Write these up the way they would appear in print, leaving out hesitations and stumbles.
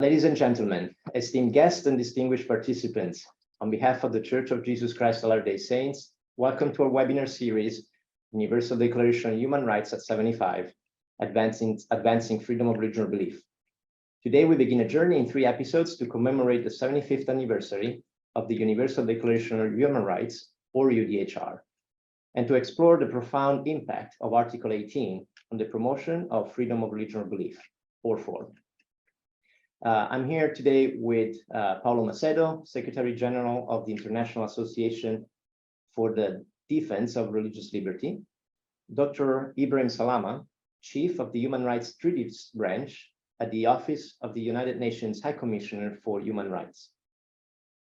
Ladies and gentlemen, esteemed guests and distinguished participants, on behalf of the Church of Jesus Christ of Latter-day Saints, welcome to our webinar series, Universal Declaration on Human Rights at 75, Advancing Freedom of Religion or Belief. Today, we begin a journey in 3 episodes to commemorate the 75th anniversary of the Universal Declaration on Human Rights, or UDHR, and to explore the profound impact of Article 18 on the promotion of freedom of religion or belief, or forb. I'm here today with Paulo Macedo, Secretary General of the International Association for the Defense of Religious Liberty, Dr. Ibrahim Salama, Chief of the Human Rights Treaties Branch at the Office of the United Nations High Commissioner for Human Rights.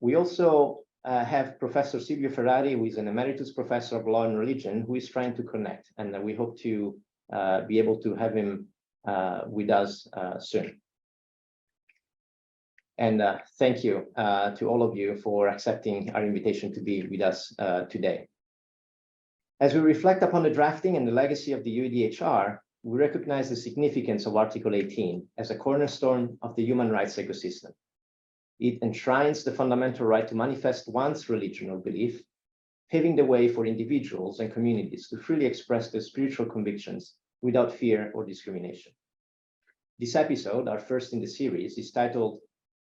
We also have Professor Silvio Ferrari, who is an Emeritus Professor of Law and Religion, who is trying to connect, and we hope to be able to have him with us soon. And thank you to all of you for accepting our invitation to be with us today. As we reflect upon the drafting and the legacy of the UDHR, we recognize the significance of Article 18 as a cornerstone of the human rights ecosystem. It enshrines the fundamental right to manifest one's religion or belief, paving the way for individuals and communities to freely express their spiritual convictions without fear or discrimination. This episode, our first in the series, is titled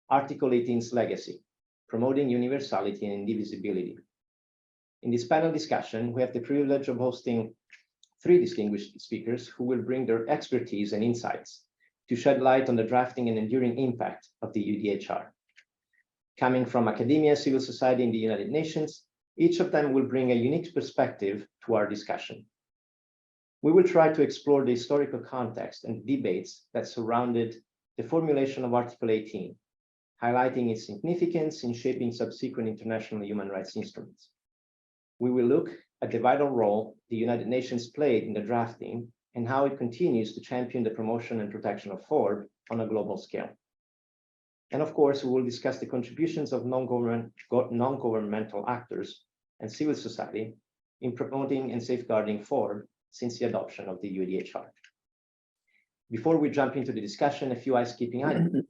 Article 18's Legacy, Promoting Universality and Indivisibility. In this panel discussion, we have the privilege of hosting 3 distinguished speakers who will bring their expertise and insights to shed light on the drafting and enduring impact of the UDHR. Coming from academia, civil society, and the United Nations, each of them will bring a unique perspective to our discussion. We will try to explore the historical context and debates that surrounded the formulation of Article 18, highlighting its significance in shaping subsequent international human rights instruments. We will look at the vital role the United Nations played in the drafting and how it continues to champion the promotion and protection of forb on a global scale. And of course, we will discuss the contributions of non-governmental actors and civil society in promoting and safeguarding forb since the adoption of the UDHR. Before we jump into the discussion, a few housekeeping items.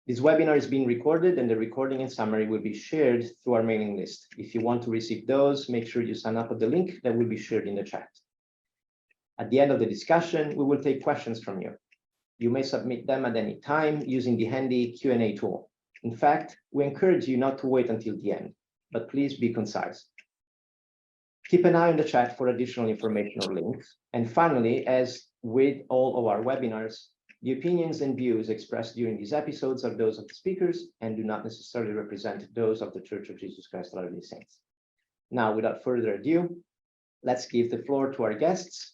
This webinar is being recorded, and the recording and summary will be shared through our mailing list. If you want to receive those, make sure you sign up at the link that will be shared in the chat. At the end of the discussion, we will take questions from you. You may submit them at any time using the handy Q&A tool. In fact, we encourage you not to wait until the end, but please be concise. Keep an eye on the chat for additional information or links. And finally, as with all of our webinars, the opinions and views expressed during these episodes are those of the speakers and do not necessarily represent those of the Church of Jesus Christ of Latter-day Saints. Now, without further ado, let's give the floor to our guests.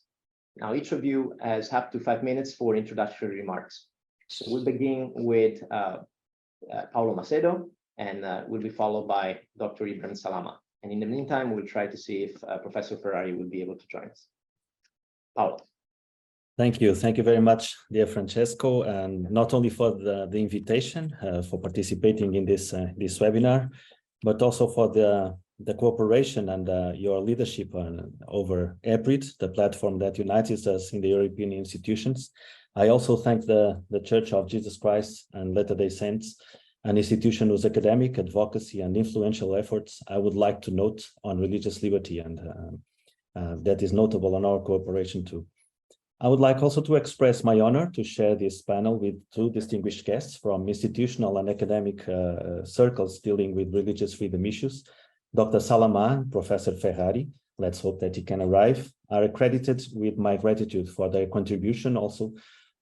Now, each of you has up to 5 minutes for introductory remarks. So we'll begin with Paulo Macedo, and will be followed by Dr. Ibrahim Salama. And in the meantime, we'll try to see if Professor Ferrari will be able to join us. Paulo. Thank you. Thank you very much, dear Francesco, and not only for the invitation, for participating in this webinar, but also for the cooperation and your leadership over EPRID, the platform that unites us in the European institutions. I also thank the Church of Jesus Christ and Latter-day Saints, an institution whose academic, advocacy, and influential efforts I would like to note on religious liberty, and that is notable on our cooperation too. I would like also to express my honor to share this panel with 2 distinguished guests from institutional and academic circles dealing with religious freedom issues. Dr. Salama and Professor Ferrari, let's hope that he can arrive, are accredited with my gratitude for their contribution also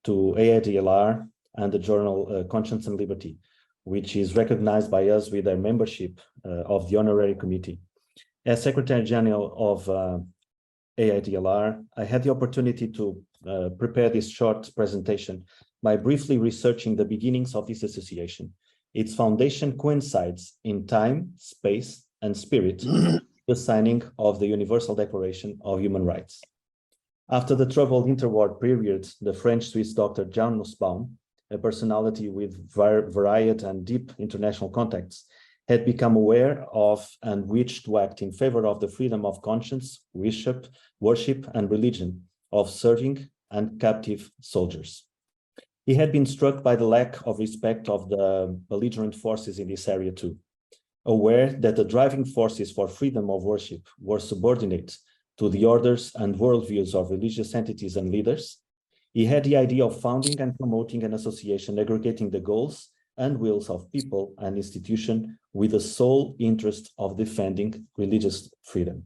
to AIDLR and the journal Conscience and Liberty, which is recognized by us with their membership of the Honorary Committee. As Secretary General of AIDLR, I had the opportunity to prepare this short presentation by briefly researching the beginnings of this association. Its foundation coincides in time, space, and spirit with the signing of the Universal Declaration of Human Rights. After the troubled interwar period, the French-Swiss Dr. Jean Nussbaum, a personality with varied and deep international contacts, had become aware of and wished to act in favor of the freedom of conscience, worship, and religion of serving and captive soldiers. He had been struck by the lack of respect of the belligerent forces in this area too, aware that the driving forces for freedom of worship were subordinate to the orders and worldviews of religious entities and leaders. He had the idea of founding and promoting an association aggregating the goals and wills of people and institutions with the sole interest of defending religious freedom.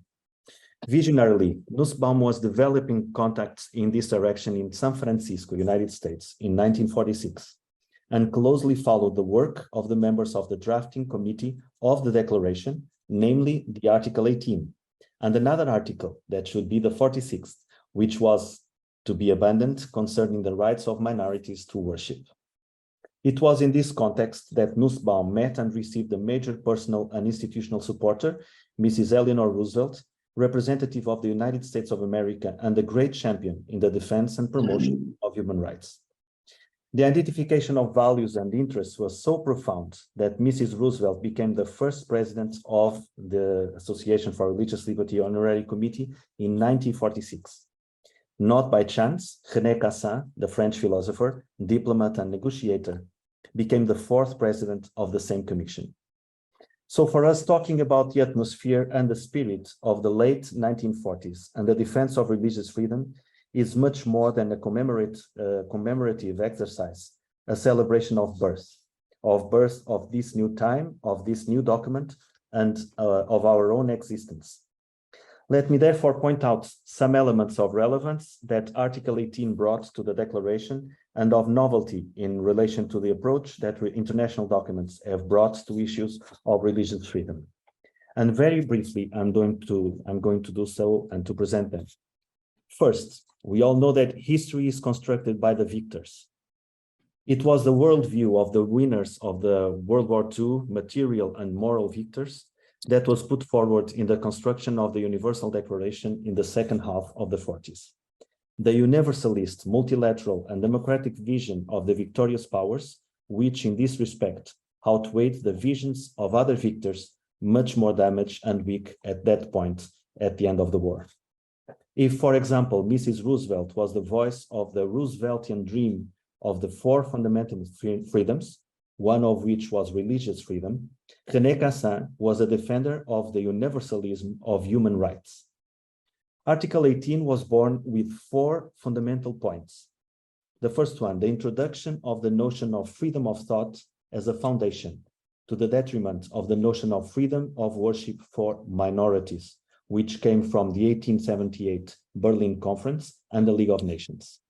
Visionarily, Nussbaum was developing contacts in this direction in San Francisco, United States, in 1946, and closely followed the work of the members of the drafting committee of the declaration, namely the Article 18, and another article that should be the 46th, which was to be abandoned concerning the rights of minorities to worship. It was in this context that Nussbaum met and received a major personal and institutional supporter, Mrs. Eleanor Roosevelt, representative of the United States of America and a great champion in the defense and promotion of human rights. The identification of values and interests was so profound that Mrs. Roosevelt became the first president of the Association for Religious Liberty Honorary Committee in 1946. Not by chance, René Cassin, the French philosopher, diplomat, and negotiator, became the fourth president of the same commission. So for us, talking about the atmosphere and the spirit of the late 1940s and the defense of religious freedom is much more than a commemorative exercise, a celebration of birth of this new time, of this new document, and of our own existence. Let me therefore point out some elements of relevance that Article 18 brought to the declaration and of novelty in relation to the approach that international documents have brought to issues of religious freedom. And very briefly, I'm going to do so and to present them. First, we all know that history is constructed by the victors. It was the worldview of the winners of the World War II, material and moral victors, that was put forward in the construction of the Universal Declaration in the second half of the 40s. The universalist, multilateral, and democratic vision of the victorious powers, which in this respect outweighed the visions of other victors, much more damaged and weak at that point at the end of the war. If, for example, Mrs. Roosevelt was the voice of the Rooseveltian dream of the four fundamental freedoms, one of which was religious freedom, René Cassin was a defender of the universalism of human rights. Article 18 was born with four fundamental points. The first one, the introduction of the notion of freedom of thought as a foundation, to the detriment of the notion of freedom of worship for minorities, which came from the 1878 Berlin Conference and the League of Nations.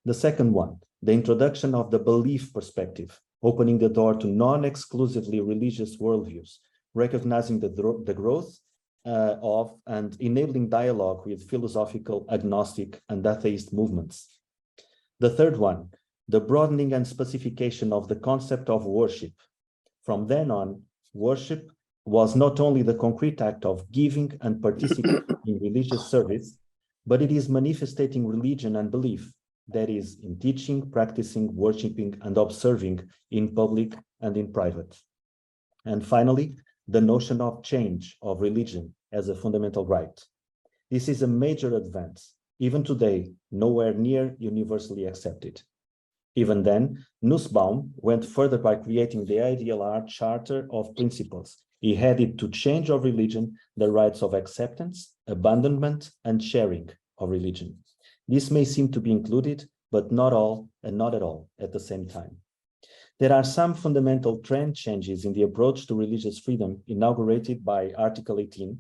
The second one, the introduction of the belief perspective, opening the door to non-exclusively religious worldviews, recognizing the growth of and enabling dialogue with philosophical, agnostic, and atheist movements. The third one, the broadening and specification of the concept of worship. From then on, worship was not only the concrete act of giving and participating in religious service, but it is manifesting religion and belief, that is, in teaching, practicing, worshiping, and observing in public and in private. And finally, the notion of change of religion as a fundamental right. This is a major advance, even today, nowhere near universally accepted. Even then, Nussbaum went further by creating the ideal art charter of principles. He had it to change of religion, the rights of acceptance, abandonment, and sharing of religion. This may seem to be included, but not all and not at all at the same time. There are some fundamental trend changes in the approach to religious freedom inaugurated by Article 18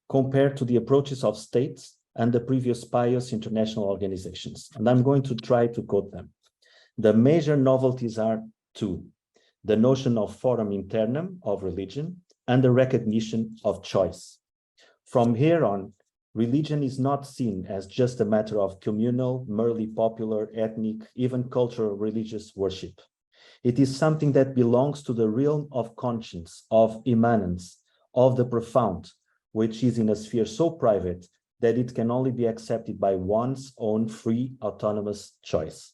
compared to the approaches of states and the previous pious international organizations. And I'm going to try to quote them. The major novelties are two: the notion of forum internum of religion and the recognition of choice. From here on, religion is not seen as just a matter of communal, merely popular, ethnic, even cultural religious worship. It is something that belongs to the realm of conscience, of immanence, of the profound, which is in a sphere so private that it can only be accepted by one's own free, autonomous choice.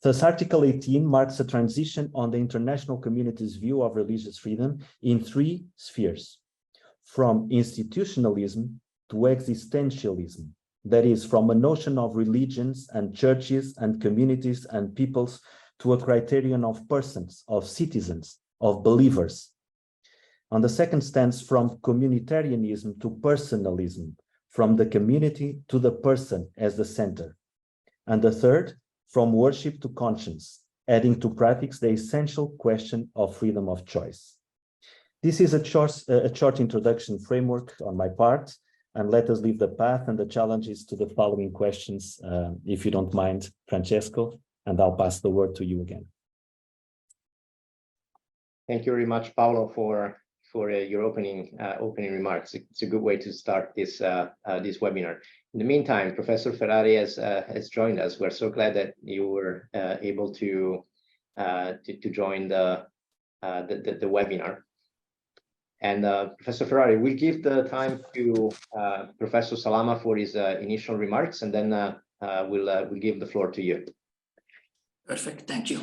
Thus, Article 18 marks a transition on the international community's view of religious freedom in three spheres: from institutionalism to existentialism, That is, from a notion of religions and churches and communities and peoples to a criterion of persons, of citizens, of believers. On the second stance, from communitarianism to personalism, from the community to the person as the center. And the third, from worship to conscience, adding to practice the essential question of freedom of choice. This is a short introduction framework on my part, and let us leave the path and the challenges to the following questions, if you don't mind, Francesco, and I'll pass the word to you again. Thank you very much, Paulo, for your opening remarks. It's a good way to start this this webinar. In the meantime, Professor Ferrari has joined us. We're so glad that you were able to join the webinar. And Professor Ferrari, we'll give the time to Professor Salama for his initial remarks, and then we'll give the floor to you. Perfect, thank you.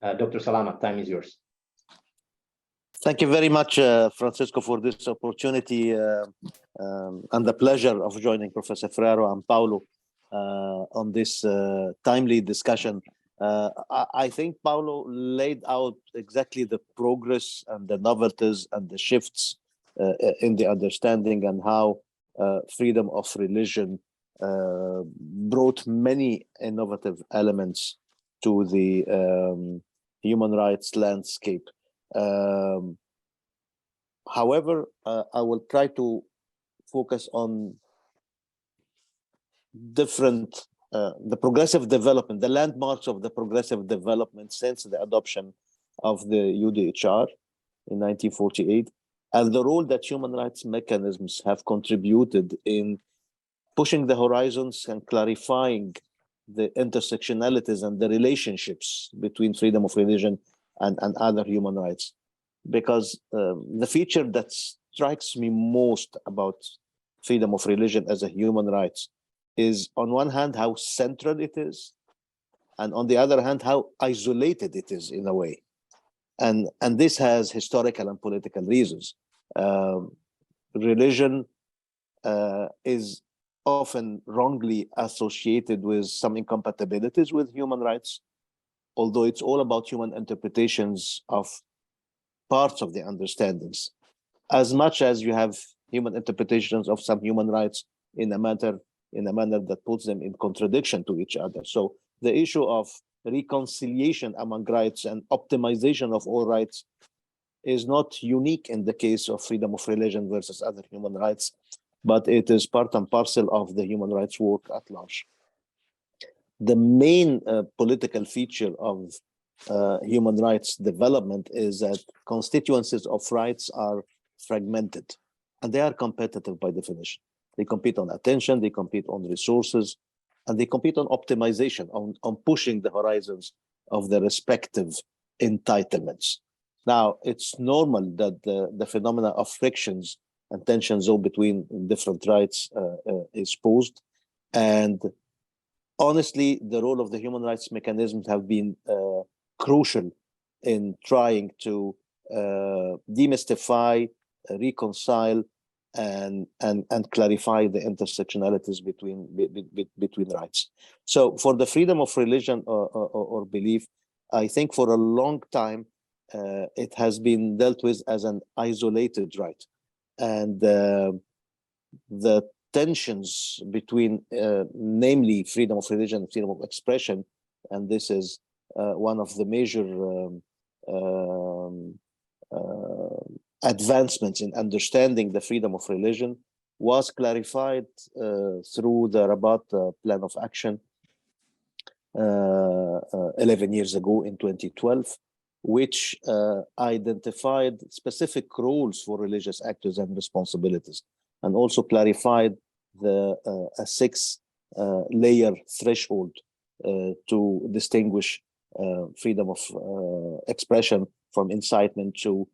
Dr. Salama, time is yours. Thank you very much, Francesco, for this opportunity and the pleasure of joining Professor Ferrari and Paulo on this timely discussion. I think Paulo laid out exactly the progress and the novelties and the shifts in the understanding and how freedom of religion brought many innovative elements to the human rights landscape. However, I will try to focus on different the progressive development, the landmarks of the progressive development since the adoption of the UDHR in 1948, and the role that human rights mechanisms have contributed in pushing the horizons and clarifying the intersectionalities and the relationships between freedom of religion and other human rights. Because the feature that strikes me most about freedom of religion as a human rights is, on one hand, how central it is, and on the other hand, how isolated it is in a way. And this has historical and political reasons. Religion is often wrongly associated with some incompatibilities with human rights, although it's all about human interpretations of parts of the understandings, as much as you have human interpretations of some human rights in a manner that puts them in contradiction to each other. So the issue of reconciliation among rights and optimization of all rights is not unique in the case of freedom of religion versus other human rights, but it is part and parcel of the human rights work at large. The main political feature of human rights development is that constituencies of rights are fragmented, and they are competitive by definition. They compete on attention, they compete on resources, and they compete on optimization, on pushing the horizons of the respective entitlements. Now, it's normal that the phenomena of frictions and tensions between different rights is posed. And honestly, the role of the human rights mechanisms have been crucial in trying to demystify, reconcile, and clarify the intersectionalities between rights. So for the freedom of religion or belief, I think for a long time, it has been dealt with as an isolated right. And the tensions between, namely freedom of religion and freedom of expression, and this is one of the major advancements in understanding the freedom of religion, was clarified through the Rabat Plan of Action 11 years ago in 2012, which identified specific roles for religious actors and responsibilities, and also clarified a 6-layer threshold to distinguish freedom of expression from incitement to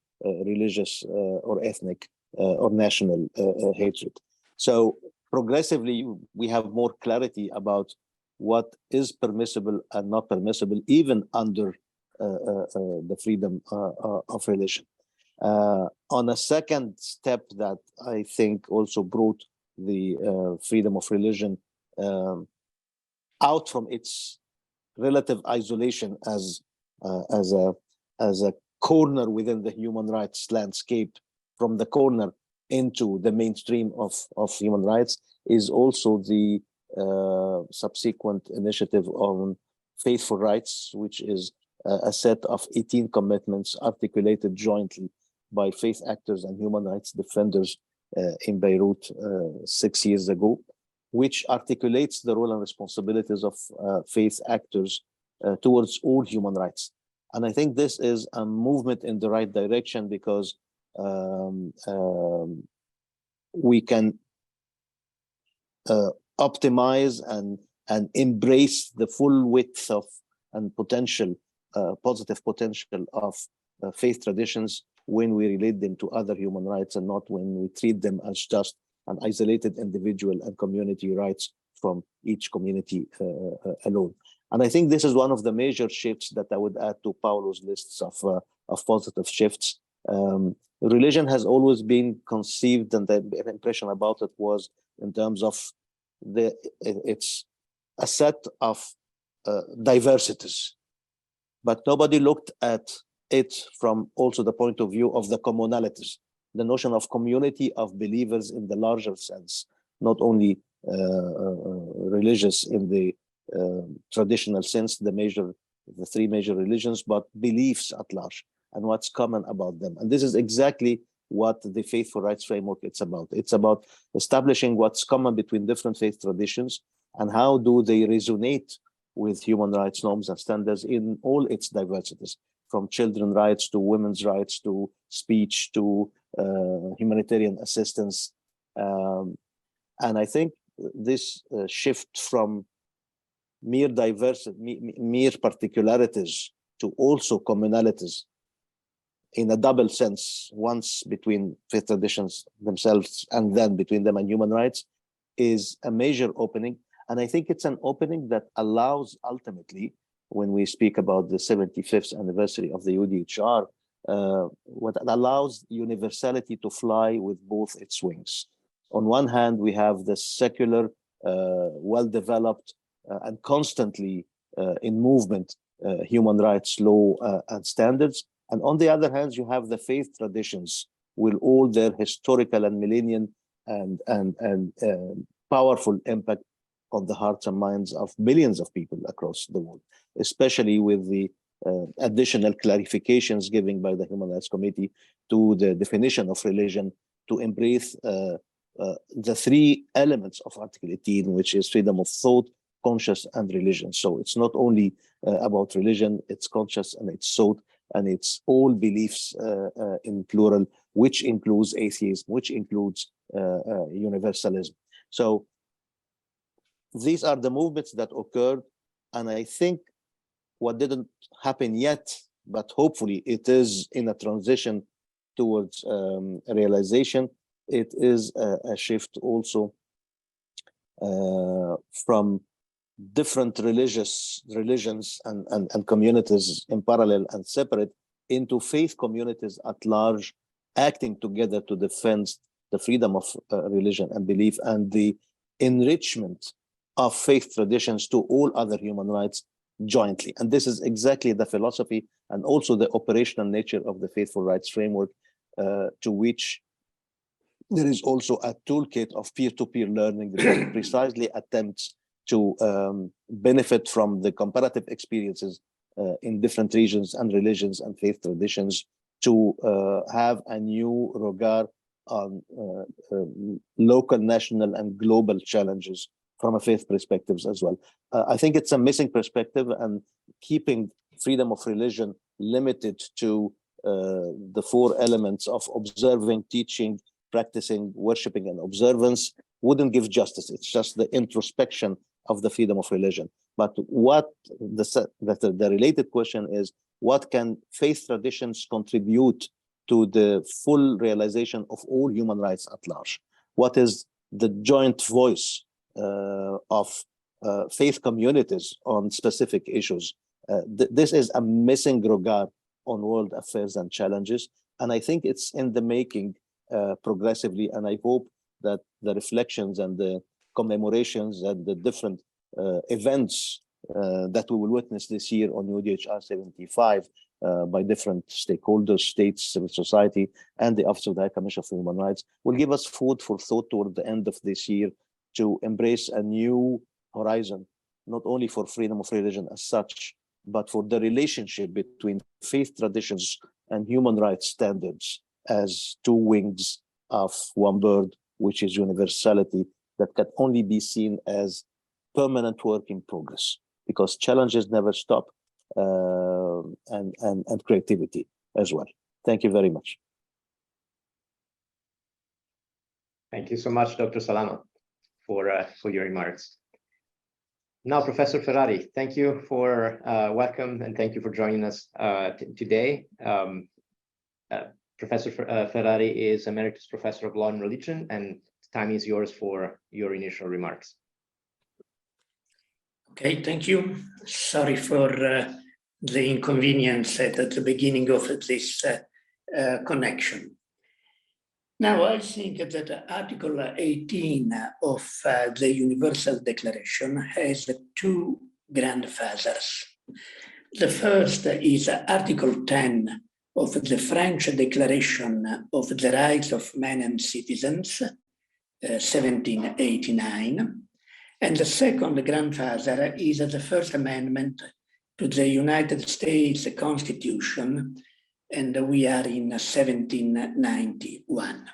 religious or ethnic or national hatred. So progressively, we have more clarity about what is permissible and not permissible, even under the freedom of religion. On a second step that I think also brought the freedom of religion out from its relative isolation as a corner within the human rights landscape, from the corner into the mainstream of human rights, is also the subsequent initiative on faithful rights, which is a set of 18 commitments articulated jointly by faith actors and human rights defenders in Beirut 6 years ago, which articulates the role and responsibilities of faith actors towards all human rights. And I think this is a movement in the right direction, because we can optimize and embrace the full width of and potential, positive potential of faith traditions when we relate them to other human rights, and not when we treat them as just an isolated individual and community rights from each community alone. And I think this is one of the major shifts that I would add to Paulo's lists of positive shifts. Religion has always been conceived, and the impression about it was in terms of it's a set of diversities, but nobody looked at it from also the point of view of the commonalities, the notion of community of believers in the larger sense, not only religious in the traditional sense, the three major religions, but beliefs at large and what's common about them. And this is exactly what the Faithful Rights Framework it's about. It's about establishing what's common between different faith traditions and how do they resonate with human rights norms and standards in all its diversities, from children's rights to women's rights to speech to humanitarian assistance. And I think this shift from mere particularities to also commonalities in a double sense, once between faith traditions themselves and then between them and human rights, is a major opening. And I think it's an opening that allows ultimately, when we speak about the 75th anniversary of the UDHR, what allows universality to fly with both its wings. On one hand, we have the secular, well-developed and constantly in movement human rights law and standards. And on the other hand, you have the faith traditions with all their historical and millennium and powerful impact on the hearts and minds of millions of people across the world, especially with the additional clarifications given by the Human Rights Committee to the definition of religion to embrace the three elements of Article 18, which is freedom of thought, conscience, and religion. So it's not only about religion, it's conscious and it's thought, and it's all beliefs in plural, which includes atheism, which includes universalism. So these are the movements that occurred, and I think what didn't happen yet, but hopefully it is in a transition towards realization, it is a shift also from different religions and communities in parallel and separate into faith communities at large, acting together to defend the freedom of religion and belief and the enrichment of faith traditions to all other human rights jointly. And this is exactly the philosophy and also the operational nature of the Faithful Rights Framework, to which there is also a toolkit of peer-to-peer learning that precisely attempts to benefit from the comparative experiences in different regions and religions and faith traditions to have a new regard on local, national, and global challenges from a faith perspectives as well. I think it's a missing perspective, and keeping freedom of religion limited to the four elements of observing, teaching, practicing, worshiping, and observance wouldn't give justice. It's just the introspection of the freedom of religion. But what the related question is, what can faith traditions contribute to the full realization of all human rights at large? What is the joint voice of faith communities on specific issues? This is a missing regard on world affairs and challenges. And I think it's in the making progressively, and I hope that the reflections and the commemorations and the different events that we will witness this year on UDHR 75 by different stakeholders, states, civil society, and the Office of the High Commissioner for Human Rights will give us food for thought toward the end of this year to embrace a new horizon, not only for freedom of religion as such, but for the relationship between faith traditions and human rights standards as two wings of one bird, which is universality, that can only be seen as permanent work in progress, because challenges never stop, and creativity as well. Thank you very much. Thank you so much, Dr. Salama, for your remarks. Now, Professor Ferrari, thank you for welcome, and thank you for joining us today. Professor Ferrari is Emeritus Professor of Law and Religion, and time is yours for your initial remarks. Okay, thank you. Sorry for the inconvenience at the beginning of this connection. Now, I think that Article 18 of the Universal Declaration has two grandfathers. The first is Article 10 of the French Declaration of the Rights of Men and Citizens, 1789. And the second grandfather is the First Amendment to the United States Constitution, and we are in 1791.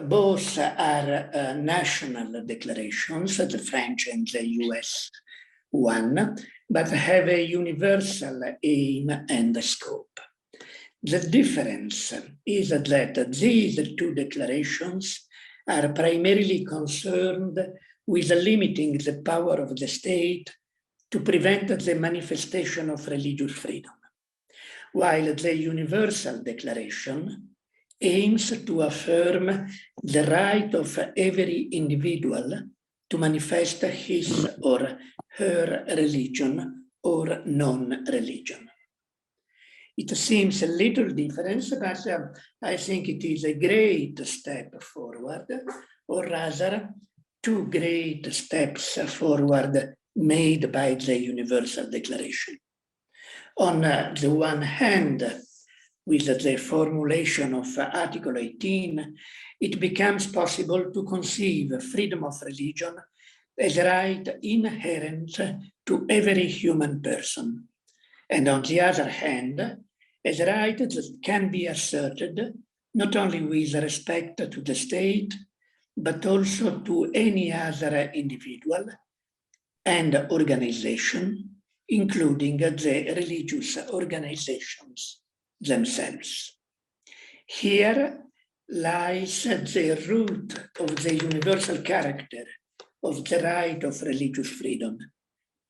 Both are national declarations, the French and the US one, but have a universal aim and scope. The difference is that these two declarations are primarily concerned with limiting the power of the state to prevent the manifestation of religious freedom, while the Universal Declaration aims to affirm the right of every individual to manifest his or her religion or non-religion. It seems a little difference, but I think it is a great step forward, or rather, two great steps forward made by the Universal Declaration. On the one hand, with the formulation of Article 18, it becomes possible to conceive freedom of religion as a right inherent to every human person, and on the other hand, as a right that can be asserted not only with respect to the state, but also to any other individual and organization, including the religious organizations themselves. Here lies the root of the universal character of the right of religious freedom,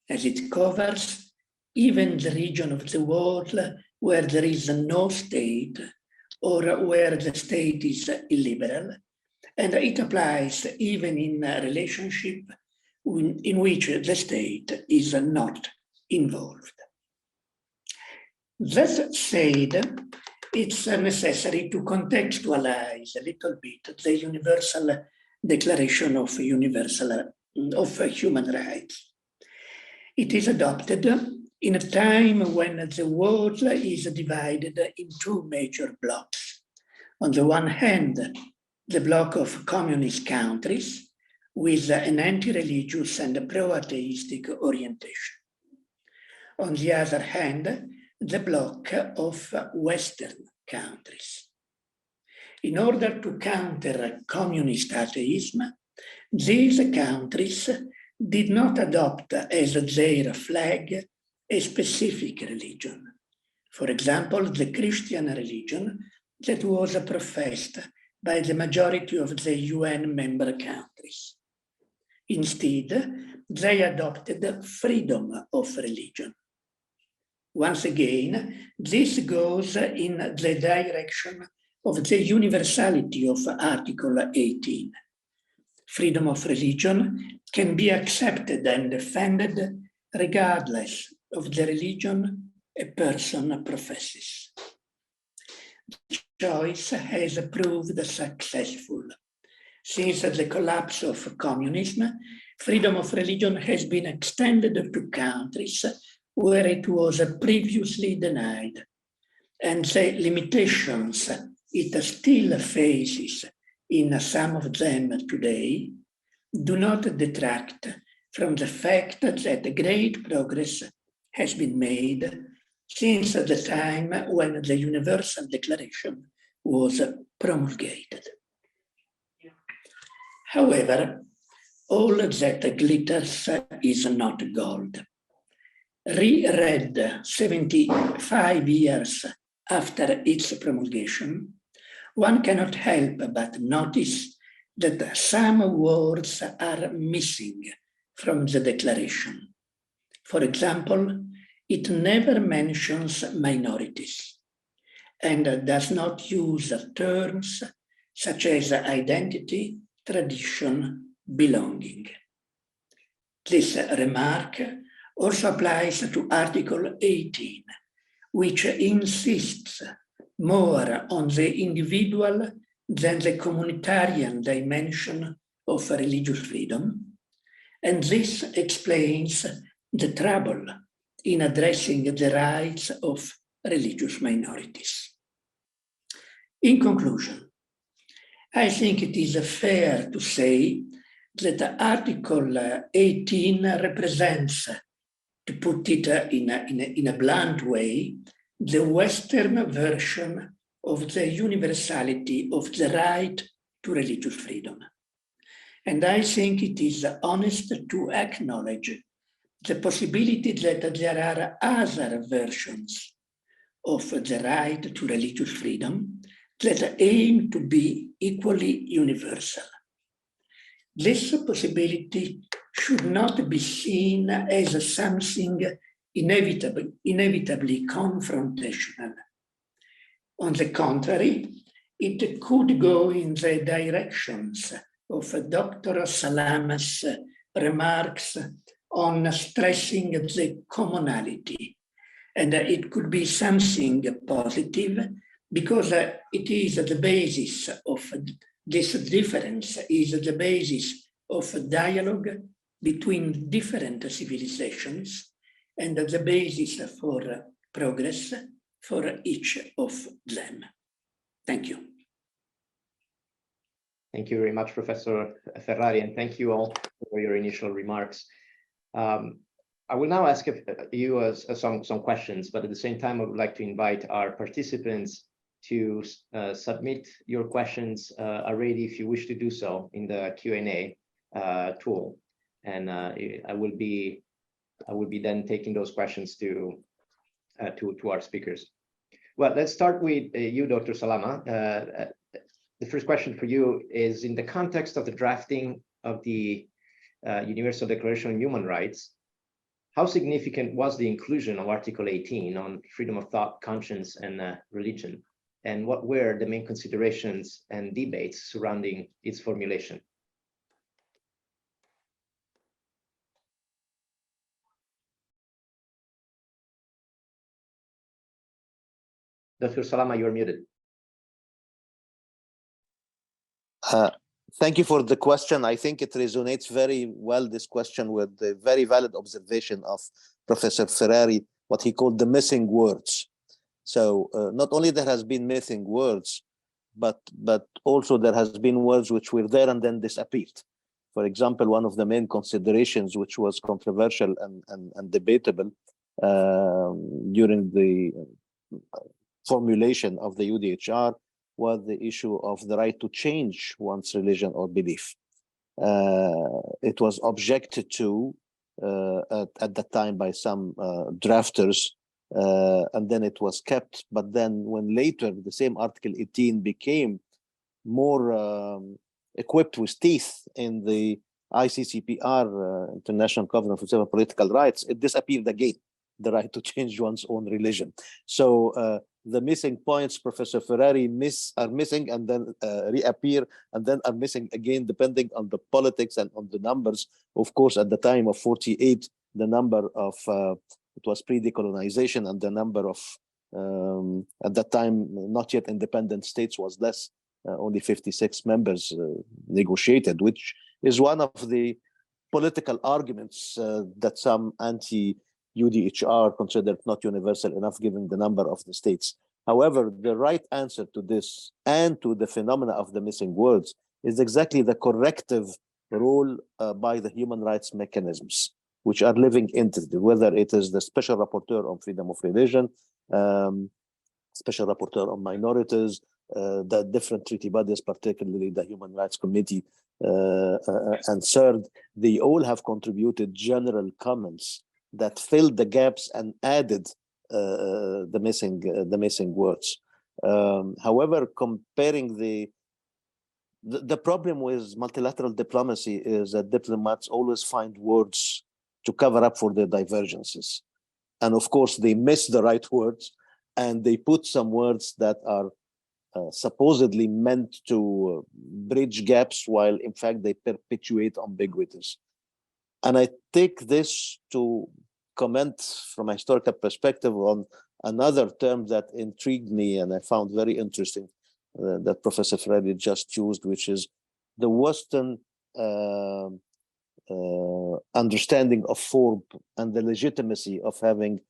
as it covers even the region of the world where there is no state or where the state is illiberal, and it applies even in a relationship in which the state is not involved. That said, it's necessary to contextualize a little bit the Universal Declaration of Human Rights. It is adopted in a time when the world is divided in two major blocks. On the one hand, the bloc of communist countries with an anti-religious and pro-atheistic orientation. On the other hand, the bloc of Western countries. In order to counter communist atheism, these countries did not adopt as their flag a specific religion. For example, the Christian religion that was professed by the majority of the UN member countries. Instead, they adopted freedom of religion. Once again, this goes in the direction of the universality of Article 18. Freedom of religion can be accepted and defended regardless of the religion a person professes. choice has proved successful. Since the collapse of communism, freedom of religion has been extended to countries where it was previously denied, and the limitations it still faces in some of them today do not detract from the fact that great progress has been made since the time when the Universal Declaration was promulgated. However, all that glitters is not gold. Reread 75 years after its promulgation, one cannot help but notice that some words are missing from the declaration. For example, it never mentions minorities and does not use terms such as identity, tradition, belonging. This remark also applies to Article 18, which insists more on the individual than the communitarian dimension of religious freedom, and this explains the trouble in addressing the rights of religious minorities. In conclusion, I think it is fair to say that Article 18 represents, to put it in a blunt way, the Western version of the universality of the right to religious freedom. And I think it is honest to acknowledge the possibility that there are other versions of the right to religious freedom that aim to be equally universal. This possibility should not be seen as something inevitably confrontational. On the contrary, it could go in the directions of Dr. Salama's remarks on stressing the commonality. And it could be something positive because it is the basis of this difference, is the basis of dialogue between different civilizations and the basis for progress for each of them. Thank you. Thank you very much, Professor Ferrari, and thank you all for your initial remarks. I will now ask you some questions, but at the same time, I would like to invite our participants to submit your questions already if you wish to do so in the Q&A tool. And I will be then taking those questions to our speakers. Well, let's start with you, Dr. Salama. The first question for you is, in the context of the drafting of the Universal Declaration on Human Rights, how significant was the inclusion of Article 18 on freedom of thought, conscience, and religion? And what were the main considerations and debates surrounding its formulation? Dr. Salama, you're muted. Thank you for the question. I think it resonates very well, this question, with the very valid observation of Professor Ferrari, what he called the missing words. So not only there has been missing words, but also there has been words which were there and then disappeared. For example, one of the main considerations which was controversial and debatable during the formulation of the UDHR was the issue of the right to change one's religion or belief. It was objected to at that time by some drafters, and then it was kept. But then when later the same Article 18 became more equipped with teeth in the ICCPR, International Covenant for Civil and Political Rights, it disappeared again, the right to change one's own religion. So the missing points, Professor Ferrari, are missing and then reappear and then are missing again, depending on the politics and on the numbers. Of course, at the time of 48, the number of, it was pre-decolonization, and the number of At that time, not yet independent states was less, only 56 members negotiated, which is one of the political arguments that some anti-UDHR considered not universal enough given the number of the states. However, the right answer to this and to the phenomena of the missing words is exactly the corrective role by the human rights mechanisms, which are living entity, whether it is the Special Rapporteur on Freedom of Religion, Special Rapporteur on Minorities, the different treaty bodies, particularly the Human Rights Committee and CERD, they all have contributed general comments that filled the gaps and added the missing words. However, comparing the problem with multilateral diplomacy is that diplomats always find words to cover up for their divergences. And of course, they miss the right words and they put some words that are supposedly meant to bridge gaps while in fact they perpetuate ambiguities. And I take this to comment from a historical perspective on another term that intrigued me and I found very interesting that Professor Ferrari just used, which is the Western understanding of forb and the legitimacy of having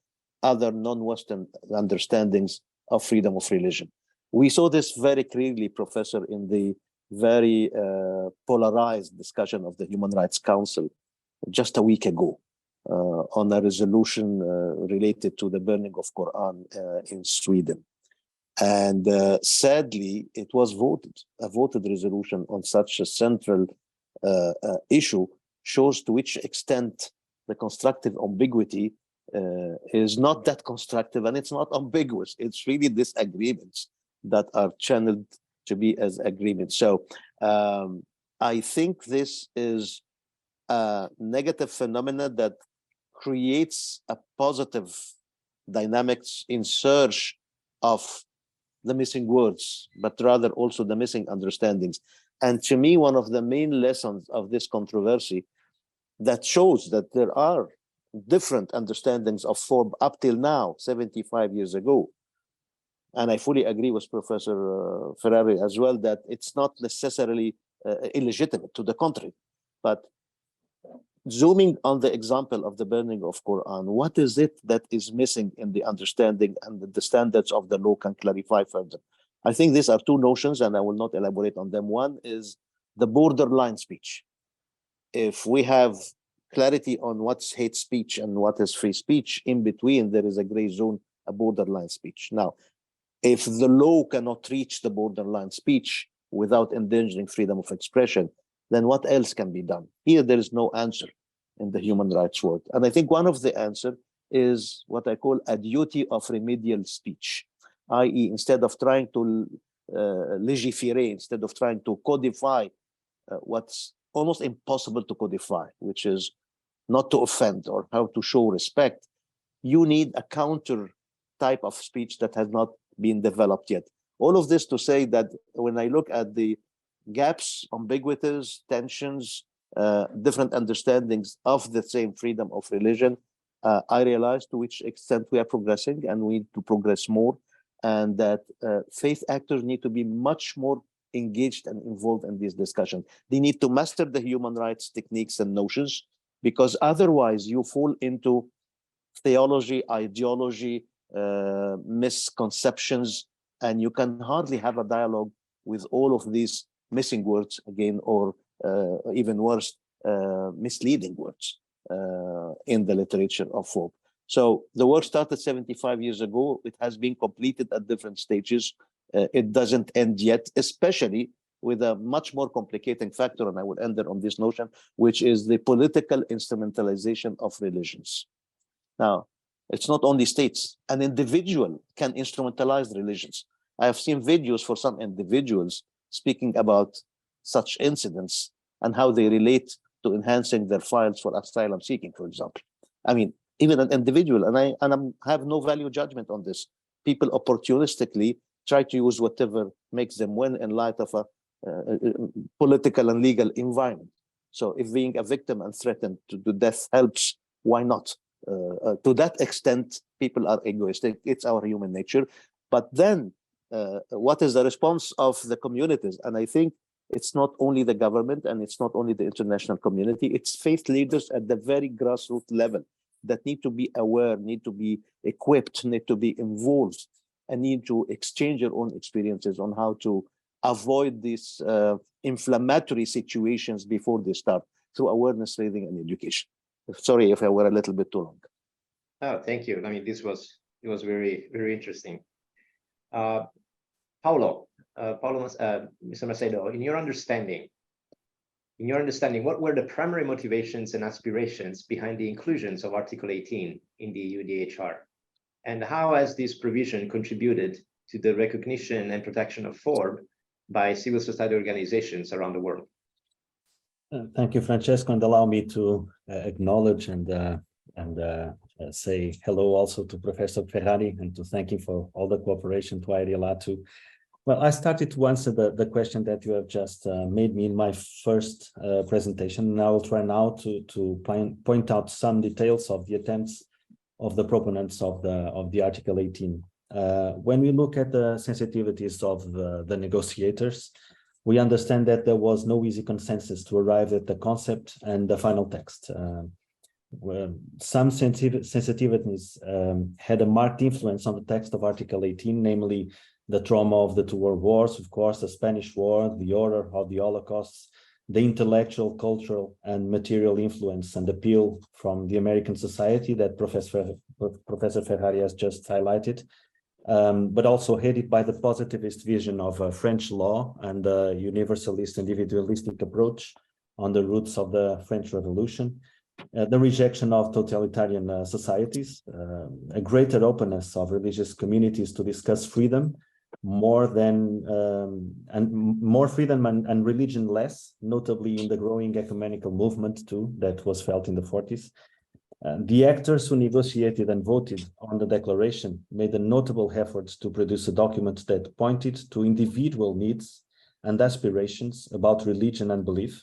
other non-Western understandings of freedom of religion. We saw this very clearly, Professor, in the very polarized discussion of the Human Rights Council just a week ago on a resolution related to the burning of Quran in Sweden. And sadly, it was a voted resolution on such a central issue shows to which extent the constructive ambiguity is not that constructive and it's not ambiguous. It's really disagreements that are channeled to be as agreements. So I think this is a negative phenomena that creates a positive dynamics in search of the missing words, but rather also the missing understandings. And to me, one of the main lessons of this controversy that shows that there are different understandings of forb up till now, 75 years ago. And I fully agree with Professor Ferrari as well, that it's not necessarily illegitimate, to the contrary. But zooming on the example of the burning of Quran, what is it that is missing in the understanding and the standards of the law can clarify further? I think these are two notions, and I will not elaborate on them. One is the borderline speech. If we have clarity on what's hate speech and what is free speech, in between there is a gray zone, a borderline speech. Now, if the law cannot reach the borderline speech without endangering freedom of expression, then what else can be done? Here, there is no answer in the human rights world. And I think one of the answer is what I call a duty of remedial speech, i.e. instead of trying to legifere, instead of trying to codify what's almost impossible to codify, which is not to offend or how to show respect, you need a counter type of speech that has not been developed yet. All of this to say that when I look at the gaps, ambiguities, tensions, different understandings of the same freedom of religion, I realize to which extent we are progressing and we need to progress more, and that faith actors need to be much more engaged and involved in this discussion. They need to master the human rights techniques and notions, because otherwise you fall into theology, ideology, misconceptions, and you can hardly have a dialogue with all of these missing words again, or even worse, misleading words in the literature of forb. So the work started 75 years ago. It has been completed at different stages. It doesn't end yet, especially with a much more complicating factor, and I will end there on this notion, which is the political instrumentalization of religions. Now, it's not only states. An individual can instrumentalize religions. I have seen videos for some individuals speaking about such incidents and how they relate to enhancing their files for asylum seeking, for example. I mean, even an individual, and I have no value judgment on this. People opportunistically try to use whatever makes them win in light of a political and legal environment. So if being a victim and threatened to death helps, why not? to that extent, people are egoistic. It's our human nature. But then, what is the response of the communities? And I think it's not only the government and it's not only the international community, it's faith leaders at the very grassroots level that need to be aware, need to be equipped, need to be involved, and need to exchange their own experiences on how to avoid these inflammatory situations before they start through awareness raising and education. Sorry if I were a little bit too long. Oh, thank you. I mean, it was very, very interesting. Paulo, Mr. Macedo, in your understanding, what were the primary motivations and aspirations behind the inclusions of Article 18 in the UDHR? And how has this provision contributed to the recognition and protection of forb by civil society organizations around the world? Thank you, Francesco, and allow me to acknowledge and say hello also to Professor Ferrari and to thank him for all the cooperation to Airialatu. Well, I started to answer the question that you have just made me in my first presentation, and I will try now to point out some details of the attempts of the proponents of the Article 18. When we look at the sensitivities of the negotiators, we understand that there was no easy consensus to arrive at the concept and the final text. Some sensitivities had a marked influence on the text of Article 18, namely the trauma of the two world wars, of course, the Spanish War, the horror of the Holocaust, the intellectual, cultural, and material influence and appeal from the American society that Professor Ferrari has just highlighted, but also headed by the positivist vision of French law and the universalist individualistic approach on the roots of the French Revolution, the rejection of totalitarian societies, a greater openness of religious communities to discuss freedom, more freedom and religion less, notably in the growing ecumenical movement too that was felt in the 40s. The actors who negotiated and voted on the declaration made a notable effort to produce a document that pointed to individual needs and aspirations about religion and belief,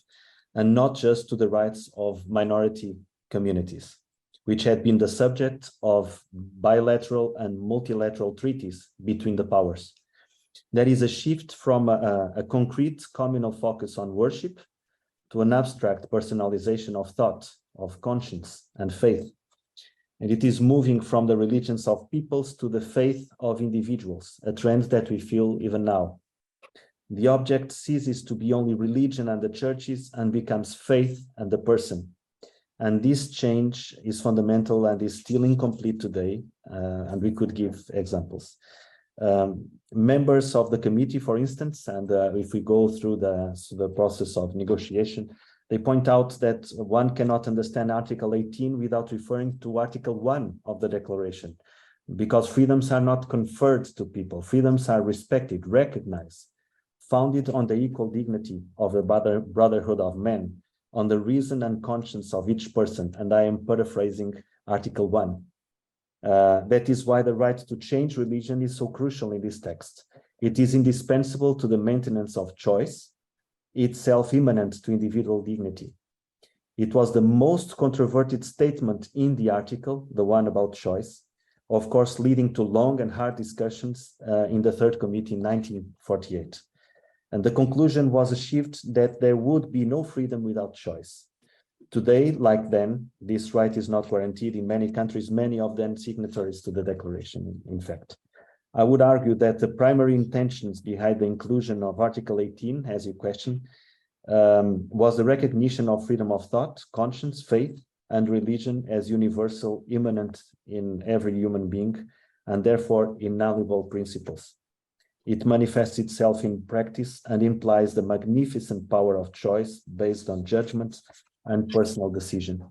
and not just to the rights of minority communities, which had been the subject of bilateral and multilateral treaties between the powers. There is a shift from a concrete communal focus on worship to an abstract personalization of thought, of conscience and faith. And it is moving from the religions of peoples to the faith of individuals, a trend that we feel even now. The object ceases to be only religion and the churches and becomes faith and the person. And this change is fundamental and is still incomplete today, and we could give examples. Members of the committee, for instance, and if we go through the process of negotiation, they point out that one cannot understand Article 18 without referring to Article 1 of the Declaration, because freedoms are not conferred to people. Freedoms are respected, recognized, founded on the equal dignity of a brotherhood of men, on the reason and conscience of each person. And I am paraphrasing Article 1. That is why the right to change religion is so crucial in this text. It is indispensable to the maintenance of choice, itself immanent to individual dignity. It was the most controverted statement in the article, the one about choice, of course, leading to long and hard discussions in the Third Committee in 1948. And the conclusion was achieved that there would be no freedom without choice. Today, like then, this right is not guaranteed in many countries, many of them signatories to the declaration, in fact. I would argue that the primary intentions behind the inclusion of Article 18, as you question, was the recognition of freedom of thought, conscience, faith, and religion as universal, immanent in every human being, and therefore inalienable principles. It manifests itself in practice and implies the magnificent power of choice based on judgment and personal decision.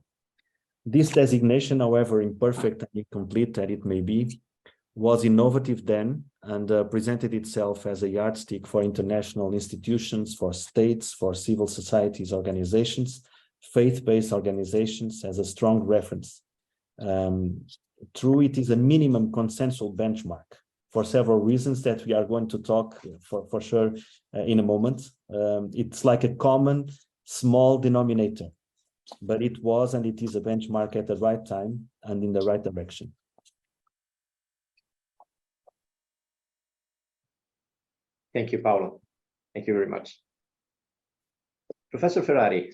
This designation, however imperfect and incomplete that it may be, was innovative then and presented itself as a yardstick for international institutions, for states, for civil societies organizations, faith-based organizations as a strong reference. True, it is a minimum consensual benchmark for several reasons that we are going to talk for sure in a moment. It's like a common small denominator. but it was and it is a benchmark at the right time and in the right direction. Thank you, Paulo. Thank you very much. Professor Ferrari,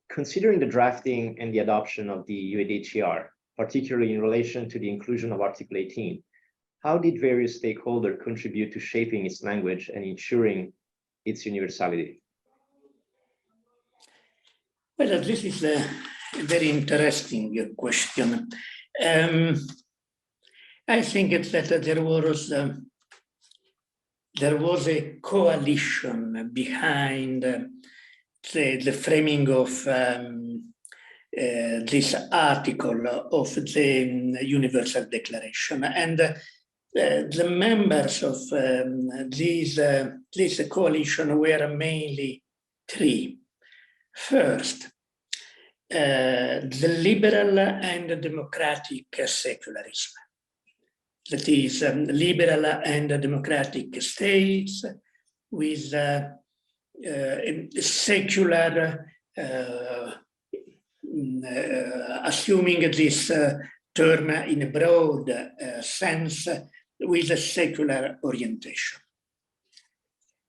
considering the drafting and the adoption of the UDHR, particularly in relation to the inclusion of Article 18, how did various stakeholders contribute to shaping its language and ensuring its universality? Well, this is a very interesting question. I think it's that there was a coalition behind the framing of this article of the Universal Declaration, and the members of this coalition were mainly three. First, the liberal and democratic secularism. That is, liberal and democratic states with secular, assuming this term in a broad sense, with a secular orientation.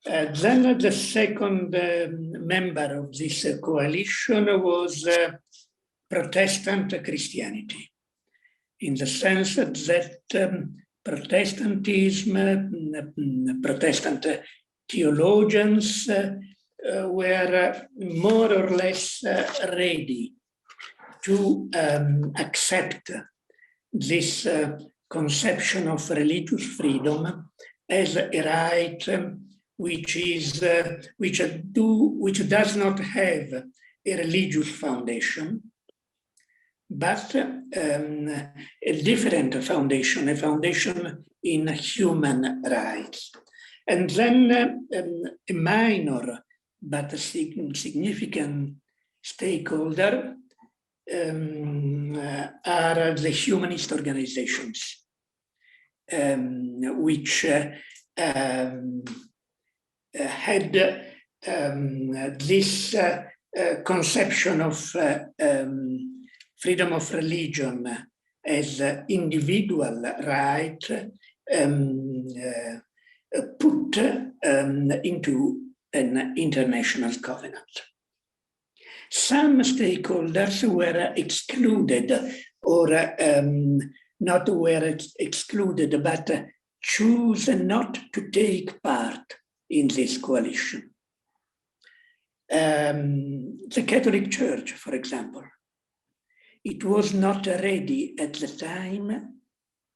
Then the second member of this coalition was Protestant Christianity, in the sense that Protestantism, Protestant theologians were more or less ready to accept this conception of religious freedom as a right which does not have a religious foundation, but a different foundation, a foundation in human rights. And then a minor but significant stakeholder are the humanist organizations, which had this conception of freedom of religion as individual right put into an international covenant. Some stakeholders were excluded, or not were excluded, but choose not to take part in this coalition. The Catholic Church, for example, it was not ready at the time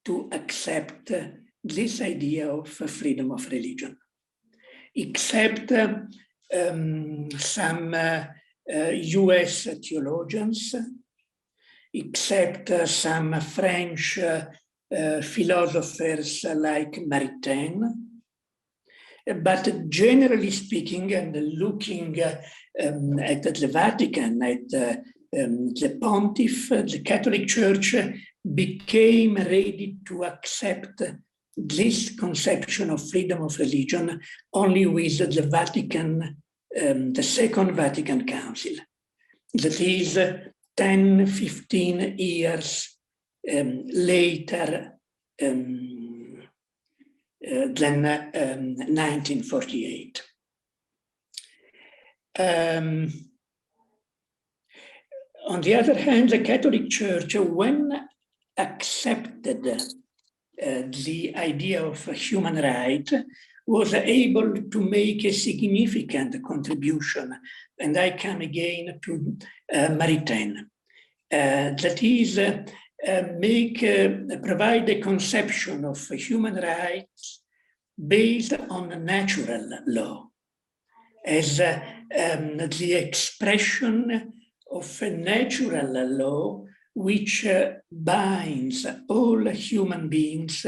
to accept this idea of freedom of religion, except some US theologians, except some French philosophers like Maritain. But generally speaking, and looking at the Vatican, at the Pontiff, the Catholic Church became ready to accept this conception of freedom of religion only with the Vatican, the Second Vatican Council. That is 10, 15 years later than 1948. On the other hand, the Catholic Church, when accepted the idea of human right, was able to make a significant contribution. And I come again to Maritain. That is, provide a conception of human rights based on natural law as the expression of a natural law which binds all human beings